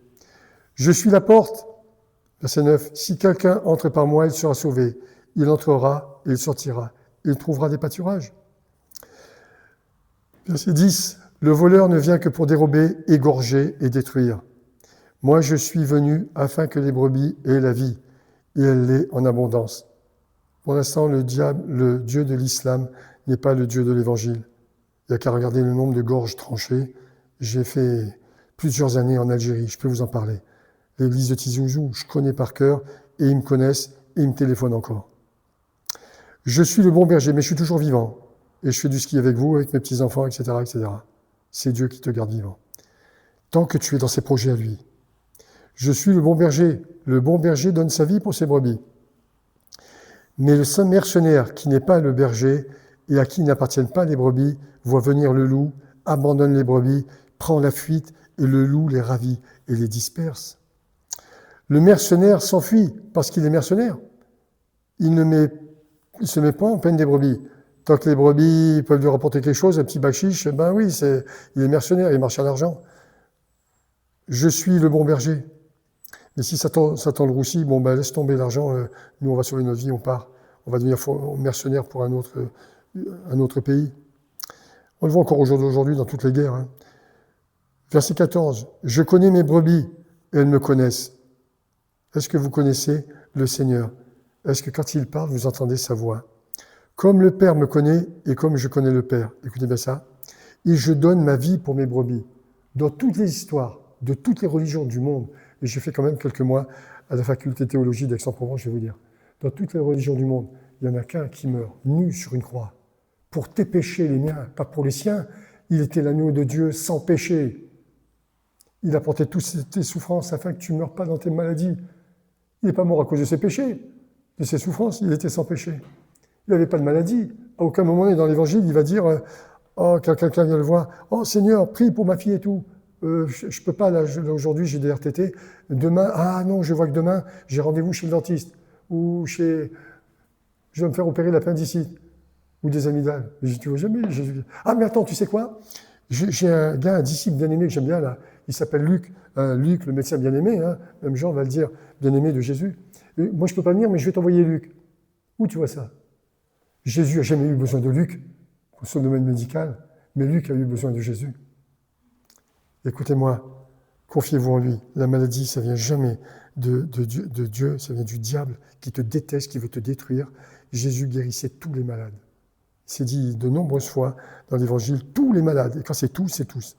Je suis la porte, verset 9, si quelqu'un entre par moi, il sera sauvé. Il entrera et il sortira. Il trouvera des pâturages. Verset 10. Le voleur ne vient que pour dérober, égorger et détruire. Moi, je suis venu afin que les brebis aient la vie, et elle l'ait en abondance. Pour l'instant, le Dieu de l'islam n'est pas le Dieu de l'Évangile. Il n'y a qu'à regarder le nombre de gorges tranchées. J'ai fait plusieurs années en Algérie, je peux vous en parler. L'église de Tizi Ouzou, je connais par cœur, et ils me connaissent, et ils me téléphonent encore. Je suis le bon berger, mais je suis toujours vivant. Et je fais du ski avec vous, avec mes petits-enfants, etc., etc. C'est Dieu qui te garde vivant. Tant que tu es dans ses projets à lui. Je suis le bon berger. Le bon berger donne sa vie pour ses brebis. Mais le saint mercenaire, qui n'est pas le berger et à qui n'appartiennent pas les brebis, voit venir le loup, abandonne les brebis, prend la fuite et le loup les ravit et les disperse. Le mercenaire s'enfuit parce qu'il est mercenaire. Il se met pas en peine des brebis. Tant que les brebis peuvent lui rapporter quelque chose, un petit bachiche, ben oui, il est mercenaire, il marche à l'argent. Je suis le bon berger. Mais si Satan le roussit, bon ben laisse tomber l'argent, nous on va sauver notre vie, on part. On va devenir mercenaire pour un autre pays. On le voit encore aujourd'hui dans toutes les guerres. Verset 14. Je connais mes brebis et elles me connaissent. Est-ce que vous connaissez le Seigneur? Est-ce que quand il parle, vous entendez sa voix? Comme le Père me connaît et comme je connais le Père. Écoutez bien ça. Et je donne ma vie pour mes brebis. Dans toutes les histoires, de toutes les religions du monde, et j'ai fait quand même quelques mois à la faculté de théologie d'Aix-en-Provence, je vais vous dire, dans toutes les religions du monde, il n'y en a qu'un qui meurt nu sur une croix. Pour tes péchés, les miens, pas pour les siens. Il était l'agneau de Dieu sans péché. Il a porté toutes tes souffrances afin que tu ne meurs pas dans tes maladies. Il n'est pas mort à cause de ses péchés, de ses souffrances, il était sans péché. Il n'avait pas de maladie. À aucun moment dans l'Évangile, il va dire quand quelqu'un vient le voir, « Oh Seigneur, prie pour ma fille et tout. Je peux pas, là, aujourd'hui j'ai des RTT. Demain, ah non, je vois que demain, j'ai rendez-vous chez le dentiste. Ou je vais me faire opérer l'appendicite. Ou des amygdales. » Je dis, tu vois jamais. Ah mais attends, tu sais quoi? J'ai un gars, un disciple bien-aimé que j'aime bien, là. Il s'appelle Luc. Luc, le médecin bien-aimé, même Jean va le dire, bien-aimé de Jésus. Et moi, je peux pas venir, mais je vais t'envoyer Luc. Où tu vois ça? Jésus n'a jamais eu besoin de Luc pour son domaine médical, mais Luc a eu besoin de Jésus. Écoutez-moi, confiez-vous en lui. La maladie, ça vient jamais de Dieu, ça vient du diable qui te déteste, qui veut te détruire. Jésus guérissait tous les malades. C'est dit de nombreuses fois dans l'Évangile, tous les malades. Et quand c'est tous, c'est tous.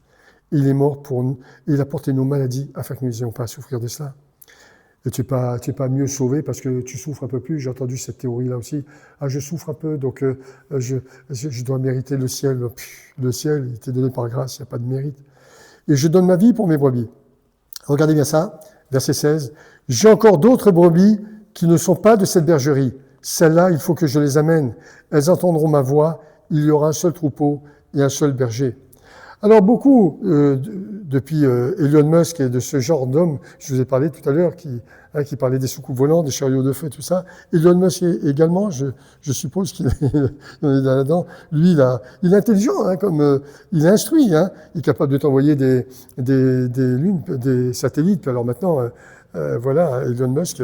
Et il est mort pour nous, et il a porté nos maladies afin que nous n'ayons pas à souffrir de cela. Et tu n'es pas mieux sauvé parce que tu souffres un peu plus. J'ai entendu cette théorie-là aussi. Ah, je souffre un peu, donc je dois mériter le ciel. Le ciel, il t'est donné par grâce, il n'y a pas de mérite. Et je donne ma vie pour mes brebis. Regardez bien ça, verset 16. J'ai encore d'autres brebis qui ne sont pas de cette bergerie. Celles-là, il faut que je les amène. Elles entendront ma voix. Il y aura un seul troupeau et un seul berger. Alors beaucoup, depuis Elon Musk et de ce genre d'homme, je vous ai parlé tout à l'heure, qui parlait des soucoupes volantes, des chariots de feu, tout ça. Elon Musk également, je suppose qu'il est là-dedans. Lui, il est intelligent, il est instruit, il est capable de t'envoyer des lunes, des satellites. Puis alors maintenant, voilà, Elon Musk,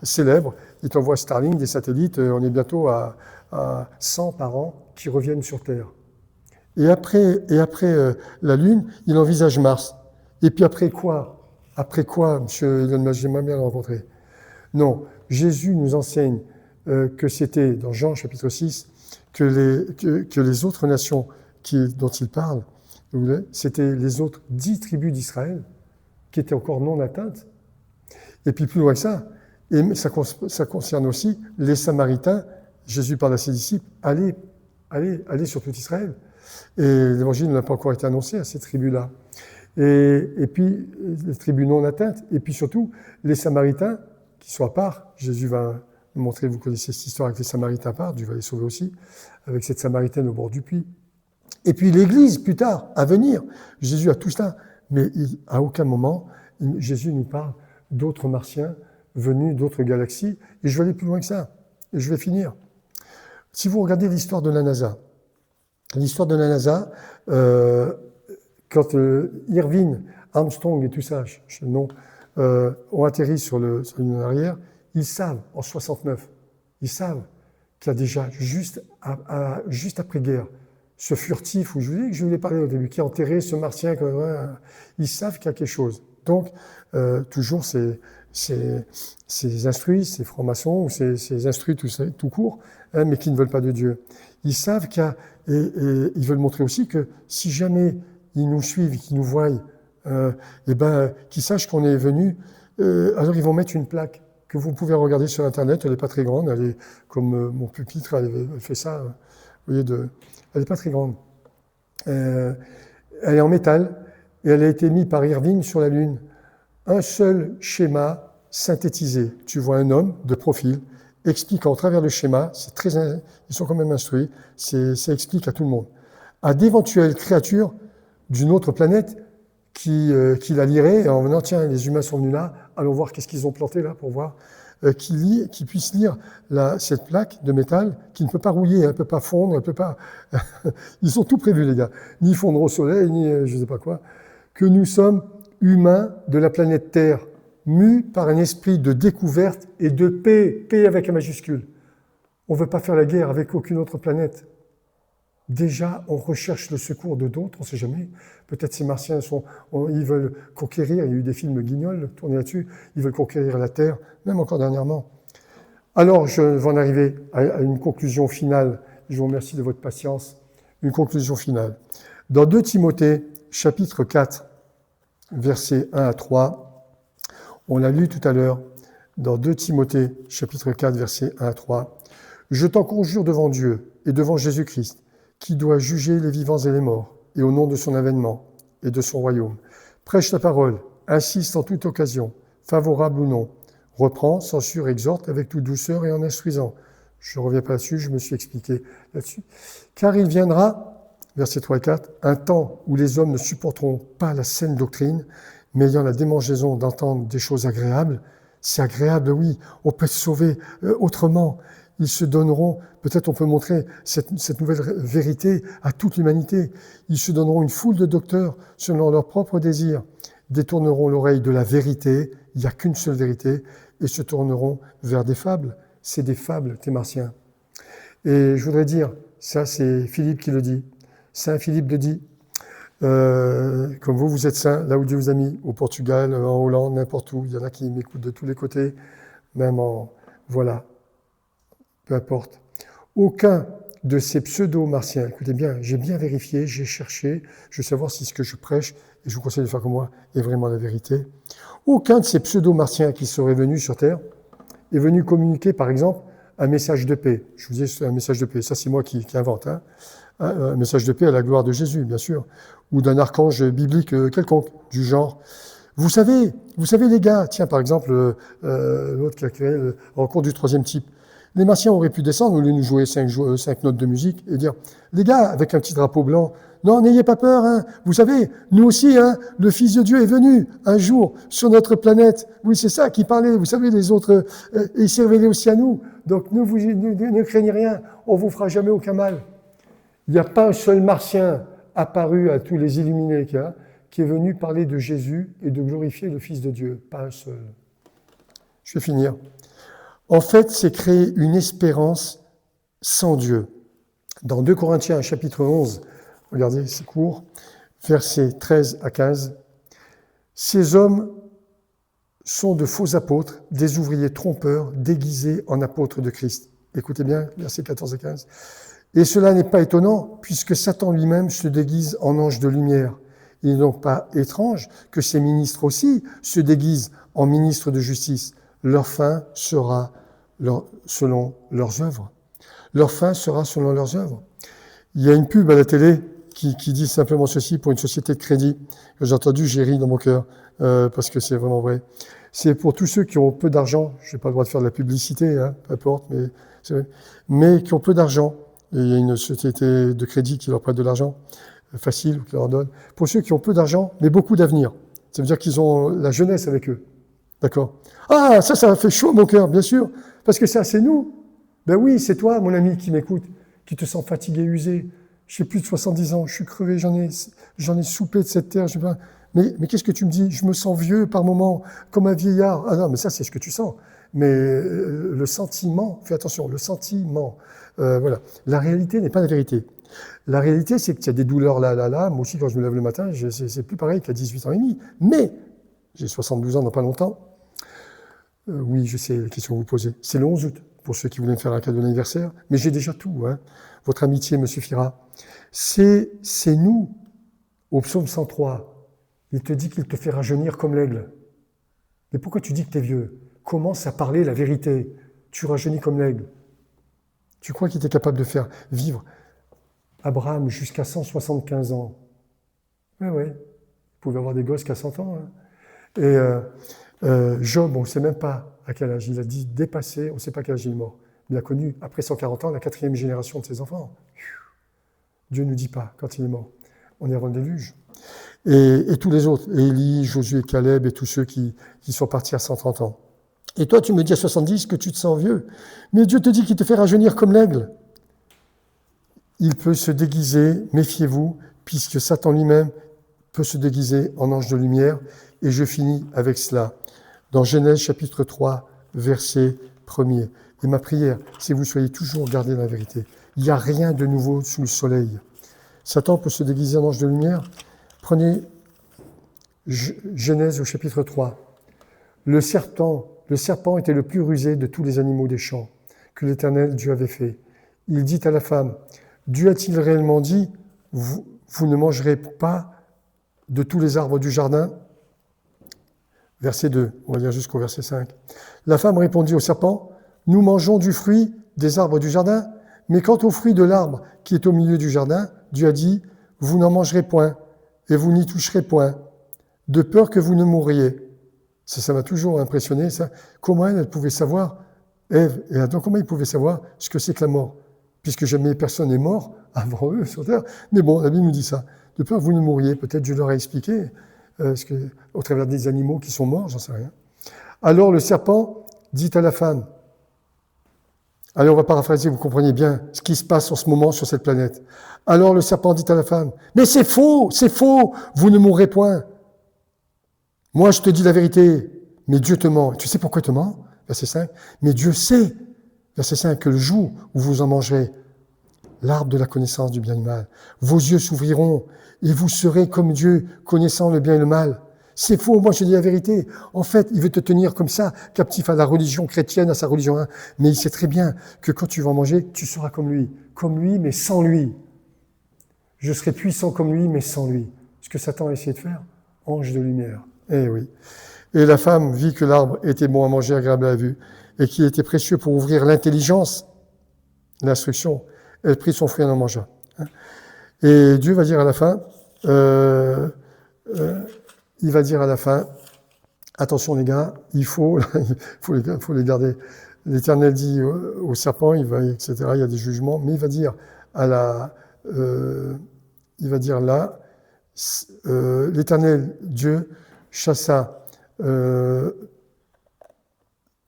célèbre, il t'envoie Starlink, des satellites, on est bientôt à 100 par an qui reviennent sur Terre. Et après la Lune, il envisage Mars. Et puis après quoi, monsieur Elon Musk, j'aimerais bien le rencontrer. Non, Jésus nous enseigne que c'était, dans Jean chapitre 6, que les autres nations dont il parle, c'était les autres 10 tribus d'Israël qui étaient encore non atteintes. Et puis plus loin que ça, et ça concerne aussi les Samaritains. Jésus parle à ses disciples, allez sur tout Israël. Et l'évangile n'a pas encore été annoncé à ces tribus-là. Et puis, les tribus non atteintes, et puis surtout, les Samaritains, qui sont à part. Jésus va montrer, vous connaissez cette histoire avec les Samaritains à part, Dieu va les sauver aussi, avec cette Samaritaine au bord du puits. Et puis l'Église, plus tard, à venir. Jésus a tout cela, mais à aucun moment, Jésus nous parle d'autres martiens venus d'autres galaxies, et je vais aller plus loin que ça, et je vais finir. Si vous regardez l'histoire de la NASA, quand Irving, Armstrong et tout ça, ont atterri sur une lune arrière, ils savent, en 69, ils savent qu'il y a déjà, juste après-guerre, ce furtif, où je vous ai parlé au début, qui a enterré ce martien, ils savent qu'il y a quelque chose. Donc, toujours ces instruits, ces francs-maçons, ou ces instruits tout court, mais qui ne veulent pas de Dieu. Ils savent et ils veulent montrer aussi que si jamais ils nous suivent, qu'ils nous voient, qu'ils sachent qu'on est venu, alors ils vont mettre une plaque que vous pouvez regarder sur Internet. Elle n'est pas très grande, elle est comme mon pupitre, elle fait ça, vous voyez, elle n'est pas très grande. Elle est en métal et elle a été mise par Irving sur la Lune. Un seul schéma synthétisé. Tu vois un homme de profil expliquant au travers le schéma, ils sont quand même instruits, ça explique à tout le monde, à d'éventuelles créatures d'une autre planète qui la liraient en venant, tiens, les humains sont venus là, allons voir qu'est-ce qu'ils ont planté là pour voir, qui puissent lire cette plaque de métal qui ne peut pas rouiller, elle ne peut pas fondre, elle peut pas... Ils ont tout prévu, les gars, ni fondre au soleil, ni je ne sais pas quoi, que nous sommes humains de la planète Terre, mus par un esprit de découverte et de paix, paix avec un majuscule. On ne veut pas faire la guerre avec aucune autre planète. Déjà, on recherche le secours de d'autres, on ne sait jamais. Peut-être ces martiens, ils veulent conquérir, il y a eu des films guignols tournés là-dessus, ils veulent conquérir la Terre, même encore dernièrement. Alors, je vais en arriver à une conclusion finale. Je vous remercie de votre patience. Une conclusion finale. Dans 2 Timothée, chapitre 4, versets 1 à 3, on l'a lu tout à l'heure, dans 2 Timothée, chapitre 4, versets 1 à 3. « Je t'en conjure devant Dieu et devant Jésus-Christ, qui doit juger les vivants et les morts, et au nom de son avènement et de son royaume. Prêche la parole, insiste en toute occasion, favorable ou non, reprend, censure, exhorte avec toute douceur et en instruisant. » Je ne reviens pas là-dessus, je me suis expliqué là-dessus. « Car il viendra, versets 3 et 4, un temps où les hommes ne supporteront pas la saine doctrine, mais ayant la démangeaison d'entendre des choses agréables. » C'est agréable, oui, on peut se sauver autrement. Ils se donneront, peut-être on peut montrer cette nouvelle vérité à toute l'humanité. Ils se donneront une foule de docteurs selon leurs propres désirs, détourneront l'oreille de la vérité, il n'y a qu'une seule vérité, et se tourneront vers des fables. C'est des fables, tes martiens. Et je voudrais dire, ça c'est Philippe qui le dit, Saint Philippe le dit, comme vous êtes saint, là où Dieu vous a mis, au Portugal, en Hollande, n'importe où, il y en a qui m'écoutent de tous les côtés, même voilà, peu importe. Aucun de ces pseudo-martiens, écoutez bien, j'ai bien vérifié, j'ai cherché, je veux savoir si ce que je prêche, et je vous conseille de faire comme moi, est vraiment la vérité. Aucun de ces pseudo-martiens qui seraient venus sur Terre est venu communiquer, par exemple, un message de paix. Je vous dis un message de paix, ça c'est moi qui invente, un message de paix à la gloire de Jésus, bien sûr, ou d'un archange biblique quelconque, du genre. Vous savez les gars, tiens, par exemple, l'autre qui a créé la rencontre du troisième type, Les Martiens auraient pu descendre au lieu de nous jouer 5 notes de musique et dire, les gars, avec un petit drapeau blanc, non, n'ayez pas peur, hein. Vous savez, nous aussi, hein, le Fils de Dieu est venu un jour sur notre planète. Oui, c'est ça qui parlait. Vous savez, les autres, il s'est révélé aussi à nous. Donc, ne craignez rien, on vous fera jamais aucun mal. Il n'y a pas un seul Martien apparu à tous les illuminés qu'il y a, qui est venu parler de Jésus et de glorifier le Fils de Dieu. Pas un seul. Je vais finir. En fait, c'est créer une espérance sans Dieu. Dans 2 Corinthiens, chapitre 11, regardez, c'est court, versets 13 à 15. Ces hommes sont de faux apôtres, des ouvriers trompeurs, déguisés en apôtres de Christ. Écoutez bien, versets 14 et 15. Et cela n'est pas étonnant, puisque Satan lui-même se déguise en ange de lumière. Il n'est donc pas étrange que ses ministres aussi se déguisent en ministres de justice. Leur fin sera selon leurs œuvres. Leur fin sera selon leurs œuvres. Il y a une pub à la télé qui dit simplement ceci pour une société de crédit. Que j'ai entendu, j'ai ri dans mon cœur, parce que c'est vraiment vrai. C'est pour tous ceux qui ont peu d'argent. Je n'ai pas le droit de faire de la publicité, hein, peu importe, mais c'est vrai. Mais qui ont peu d'argent. Et il y a une société de crédit qui leur prête de l'argent, facile, ou qui leur en donne. Pour ceux qui ont peu d'argent, mais beaucoup d'avenir. Ça veut dire qu'ils ont la jeunesse avec eux. D'accord? Ah, ça m'a fait chaud mon cœur, bien sûr, parce que ça, c'est nous. Ben oui, c'est toi, mon ami, qui m'écoute, qui te sens fatigué, usé. J'ai plus de 70 ans, je suis crevé, j'en ai soupé de cette terre. Mais qu'est-ce que tu me dis? Je me sens vieux par moments, comme un vieillard. Ah non, mais ça, c'est ce que tu sens. Mais le sentiment, fais attention, le sentiment, voilà. La réalité n'est pas la vérité. La réalité, c'est qu'il y a des douleurs là. Moi aussi, quand je me lève le matin, c'est plus pareil qu'à 18 ans et demi. Mais, j'ai 72 ans dans pas longtemps. Oui, je sais la question que vous posez. C'est le 11 août, pour ceux qui voulaient me faire un cadeau d'anniversaire. Mais j'ai déjà tout, hein. Votre amitié me suffira. C'est nous, au psaume 103. Il te dit qu'il te fait rajeunir comme l'aigle. Mais pourquoi tu dis que tu es vieux? Commence à parler la vérité. Tu rajeunis comme l'aigle. Tu crois qu'il était capable de faire vivre Abraham jusqu'à 175 ans? Oui. Il pouvait avoir des gosses qu'à 100 ans. Hein. Et Job, on ne sait même pas à quel âge. Il a dit dépassé, on ne sait pas à quel âge il est mort. Il a connu, après 140 ans, la 4e génération de ses enfants. Dieu ne nous dit pas quand il est mort. On est avant le déluge. Et tous les autres, Élie, Josué, Caleb et tous ceux qui sont partis à 130 ans. Et toi, tu me dis à 70 que tu te sens vieux. Mais Dieu te dit qu'il te fait rajeunir comme l'aigle. Il peut se déguiser, méfiez-vous, puisque Satan lui-même peut se déguiser en ange de lumière. Et je finis avec cela. Dans Genèse chapitre 3, verset 1er. Et ma prière, c'est que vous soyez toujours gardés dans la vérité. Il n'y a rien de nouveau sous le soleil. Satan peut se déguiser en ange de lumière. Prenez Genèse au chapitre 3. Le serpent était le plus rusé de tous les animaux des champs que l'Éternel Dieu avait fait. Il dit à la femme, Dieu a-t-il réellement dit, vous ne mangerez pas de tous les arbres du jardin? Verset 2, on va lire jusqu'au verset 5. La femme répondit au serpent, nous mangeons du fruit des arbres du jardin, mais quant au fruit de l'arbre qui est au milieu du jardin, Dieu a dit, vous n'en mangerez point, et vous n'y toucherez point, de peur que vous ne mouriez. Ça m'a toujours impressionné, ça. Comment elle pouvait savoir, Ève et Adam, comment ils pouvaient savoir ce que c'est que la mort? Puisque jamais personne n'est mort avant eux sur terre. Mais bon, la Bible nous dit ça. De peur que vous ne mouriez, peut-être Dieu leur a expliqué, au travers des animaux qui sont morts, j'en sais rien. Alors le serpent dit à la femme, allez, on va paraphraser, vous comprenez bien ce qui se passe en ce moment sur cette planète. Alors le serpent dit à la femme, mais c'est faux, vous ne mourrez point. Moi, je te dis la vérité, mais Dieu te ment. Tu sais pourquoi il te ment? Verset 5. Mais Dieu sait, verset 5, que le jour où vous en mangerez, l'arbre de la connaissance du bien et du mal, vos yeux s'ouvriront et vous serez comme Dieu, connaissant le bien et le mal. C'est faux, moi je dis la vérité. En fait, il veut te tenir comme ça, captif à la religion chrétienne, à sa religion, hein. Mais il sait très bien que quand tu vas en manger, tu seras comme lui, mais sans lui. Je serai puissant comme lui, mais sans lui. Ce que Satan a essayé de faire, ange de lumière. Eh oui. Et la femme vit que l'arbre était bon à manger, agréable à la vue, et qu'il était précieux pour ouvrir l'intelligence, l'instruction. Elle prit son fruit et en mangea. Et Dieu va dire à la fin, il va dire à la fin, attention les gars, il faut les garder l'Éternel dit au serpent, etc., il y a des jugements, mais il va dire là, l'Éternel Dieu chassa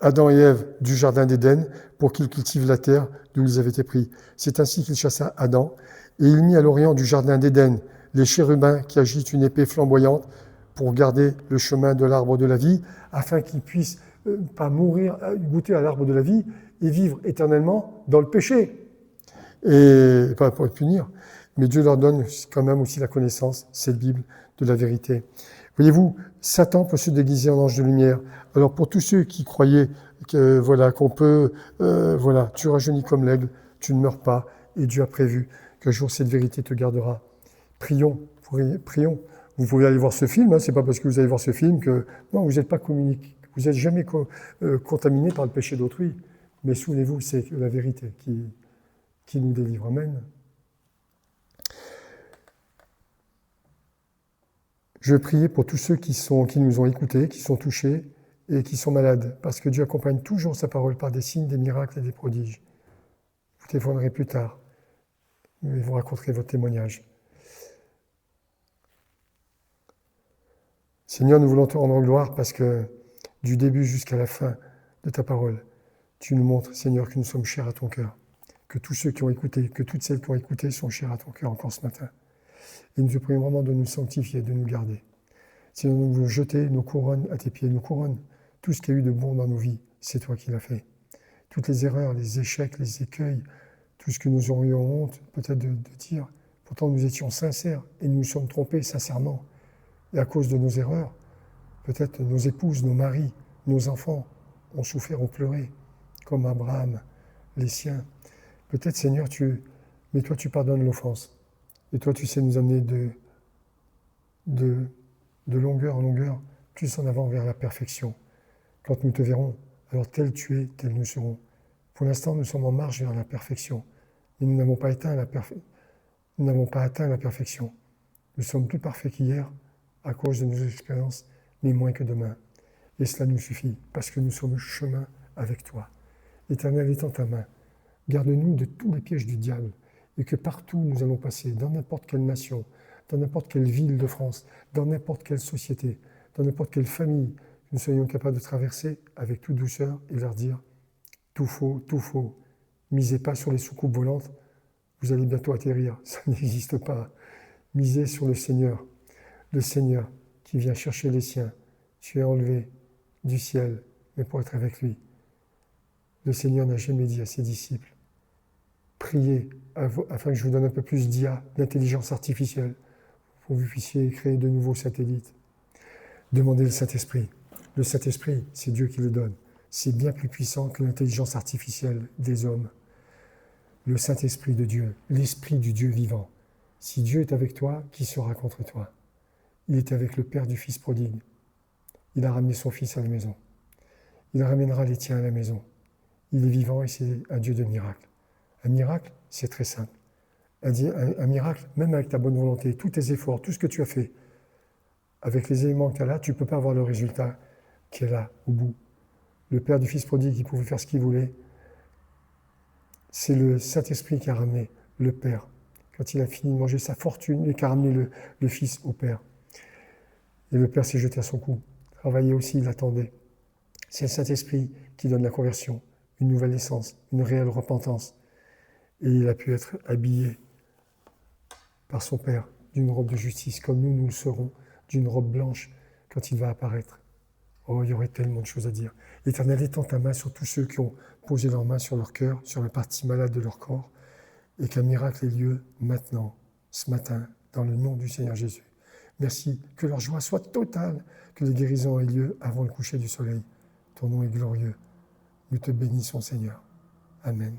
Adam et Ève du jardin d'Éden pour qu'ils cultivent la terre d'où ils avaient été pris. C'est ainsi qu'il chassa Adam, et il mit à l'orient du jardin d'Éden les chérubins qui agitent une épée flamboyante pour garder le chemin de l'arbre de la vie, afin qu'ils puissent pas mourir, goûter à l'arbre de la vie et vivre éternellement dans le péché. Et pas pour être punir, mais Dieu leur donne quand même aussi la connaissance, cette Bible, de la vérité. Voyez-vous, Satan peut se déguiser en ange de lumière. Alors pour tous ceux qui croyaient que qu'on peut, tu rajeunis comme l'aigle, tu ne meurs pas, et Dieu a prévu qu'un jour cette vérité te gardera. Prions. Vous pouvez aller voir ce film, hein, c'est pas parce que vous allez voir ce film que non, vous n'êtes pas communiqué, vous n'êtes jamais contaminé par le péché d'autrui. Mais souvenez-vous, c'est la vérité qui nous délivre. Amen. Je veux prier pour tous ceux qui nous ont écoutés, qui sont touchés et qui sont malades, parce que Dieu accompagne toujours sa parole par des signes, des miracles et des prodiges. Vous téléphonerez plus tard, et vous raconterez votre témoignage. Seigneur, nous voulons te rendre gloire parce que du début jusqu'à la fin de ta parole, tu nous montres, Seigneur, que nous sommes chers à ton cœur, que tous ceux qui ont écouté, que toutes celles qui ont écouté sont chères à ton cœur encore ce matin. Et nous te prions vraiment de nous sanctifier, de nous garder. Seigneur, nous voulons jeter nos couronnes à tes pieds, nos couronnes, tout ce qu'il y a eu de bon dans nos vies, c'est toi qui l'as fait. Toutes les erreurs, les échecs, les écueils, tout ce que nous aurions honte peut-être de dire, pourtant nous étions sincères et nous nous sommes trompés sincèrement. Et à cause de nos erreurs, peut-être nos épouses, nos maris, nos enfants ont souffert, ont pleuré, comme Abraham, les siens. Peut-être, Seigneur, mais toi tu pardonnes l'offense. Et toi tu sais nous amener de longueur en longueur, plus en avant vers la perfection. Quand nous te verrons, alors tel tu es, tel nous serons. Pour l'instant, nous sommes en marche vers la perfection, mais nous n'avons pas atteint la perfection. Nous sommes plus parfaits qu'hier, à cause de nos expériences, mais moins que demain. Et cela nous suffit, parce que nous sommes au chemin avec toi. L'Éternel est en ta main. Garde-nous de tous les pièges du diable, et que partout nous allons passer, dans n'importe quelle nation, dans n'importe quelle ville de France, dans n'importe quelle société, dans n'importe quelle famille, nous soyons capables de traverser avec toute douceur et leur dire « tout faux, misez pas sur les soucoupes volantes, vous allez bientôt atterrir, ça n'existe pas. Misez sur le Seigneur qui vient chercher les siens. Tu es enlevé du ciel, mais pour être avec lui. Le Seigneur n'a jamais dit à ses disciples, priez afin que je vous donne un peu plus d'IA, d'intelligence artificielle, pour que vous puissiez créer de nouveaux satellites. Demandez le Saint-Esprit. Le Saint-Esprit, c'est Dieu qui le donne. C'est bien plus puissant que l'intelligence artificielle des hommes. Le Saint-Esprit de Dieu, l'Esprit du Dieu vivant. Si Dieu est avec toi, qui sera contre toi? Il était avec le Père du Fils prodigue. Il a ramené son Fils à la maison. Il ramènera les tiens à la maison. Il est vivant et c'est un Dieu de miracles. Un miracle, c'est très simple. Un miracle, même avec ta bonne volonté, tous tes efforts, tout ce que tu as fait, avec les éléments que tu as là, tu ne peux pas avoir le résultat qui est là, au bout. Le Père du Fils prodigue, qui pouvait faire ce qu'il voulait, c'est le Saint-Esprit qui a ramené le Père. Quand il a fini de manger sa fortune et qui a ramené le Fils au Père. Et le Père s'est jeté à son cou. Travaillait aussi, il attendait. C'est le Saint-Esprit qui donne la conversion, une nouvelle naissance, une réelle repentance. Et il a pu être habillé par son Père d'une robe de justice, comme nous le serons, d'une robe blanche quand il va apparaître. Oh, il y aurait tellement de choses à dire. L'Éternel étend ta main sur tous ceux qui ont posé leurs mains sur leur cœur, sur la partie malade de leur corps, et qu'un miracle ait lieu maintenant, ce matin, dans le nom du Seigneur Jésus. Merci, que leur joie soit totale, que les guérisons aient lieu avant le coucher du soleil. Ton nom est glorieux. Nous te bénissons, Seigneur. Amen.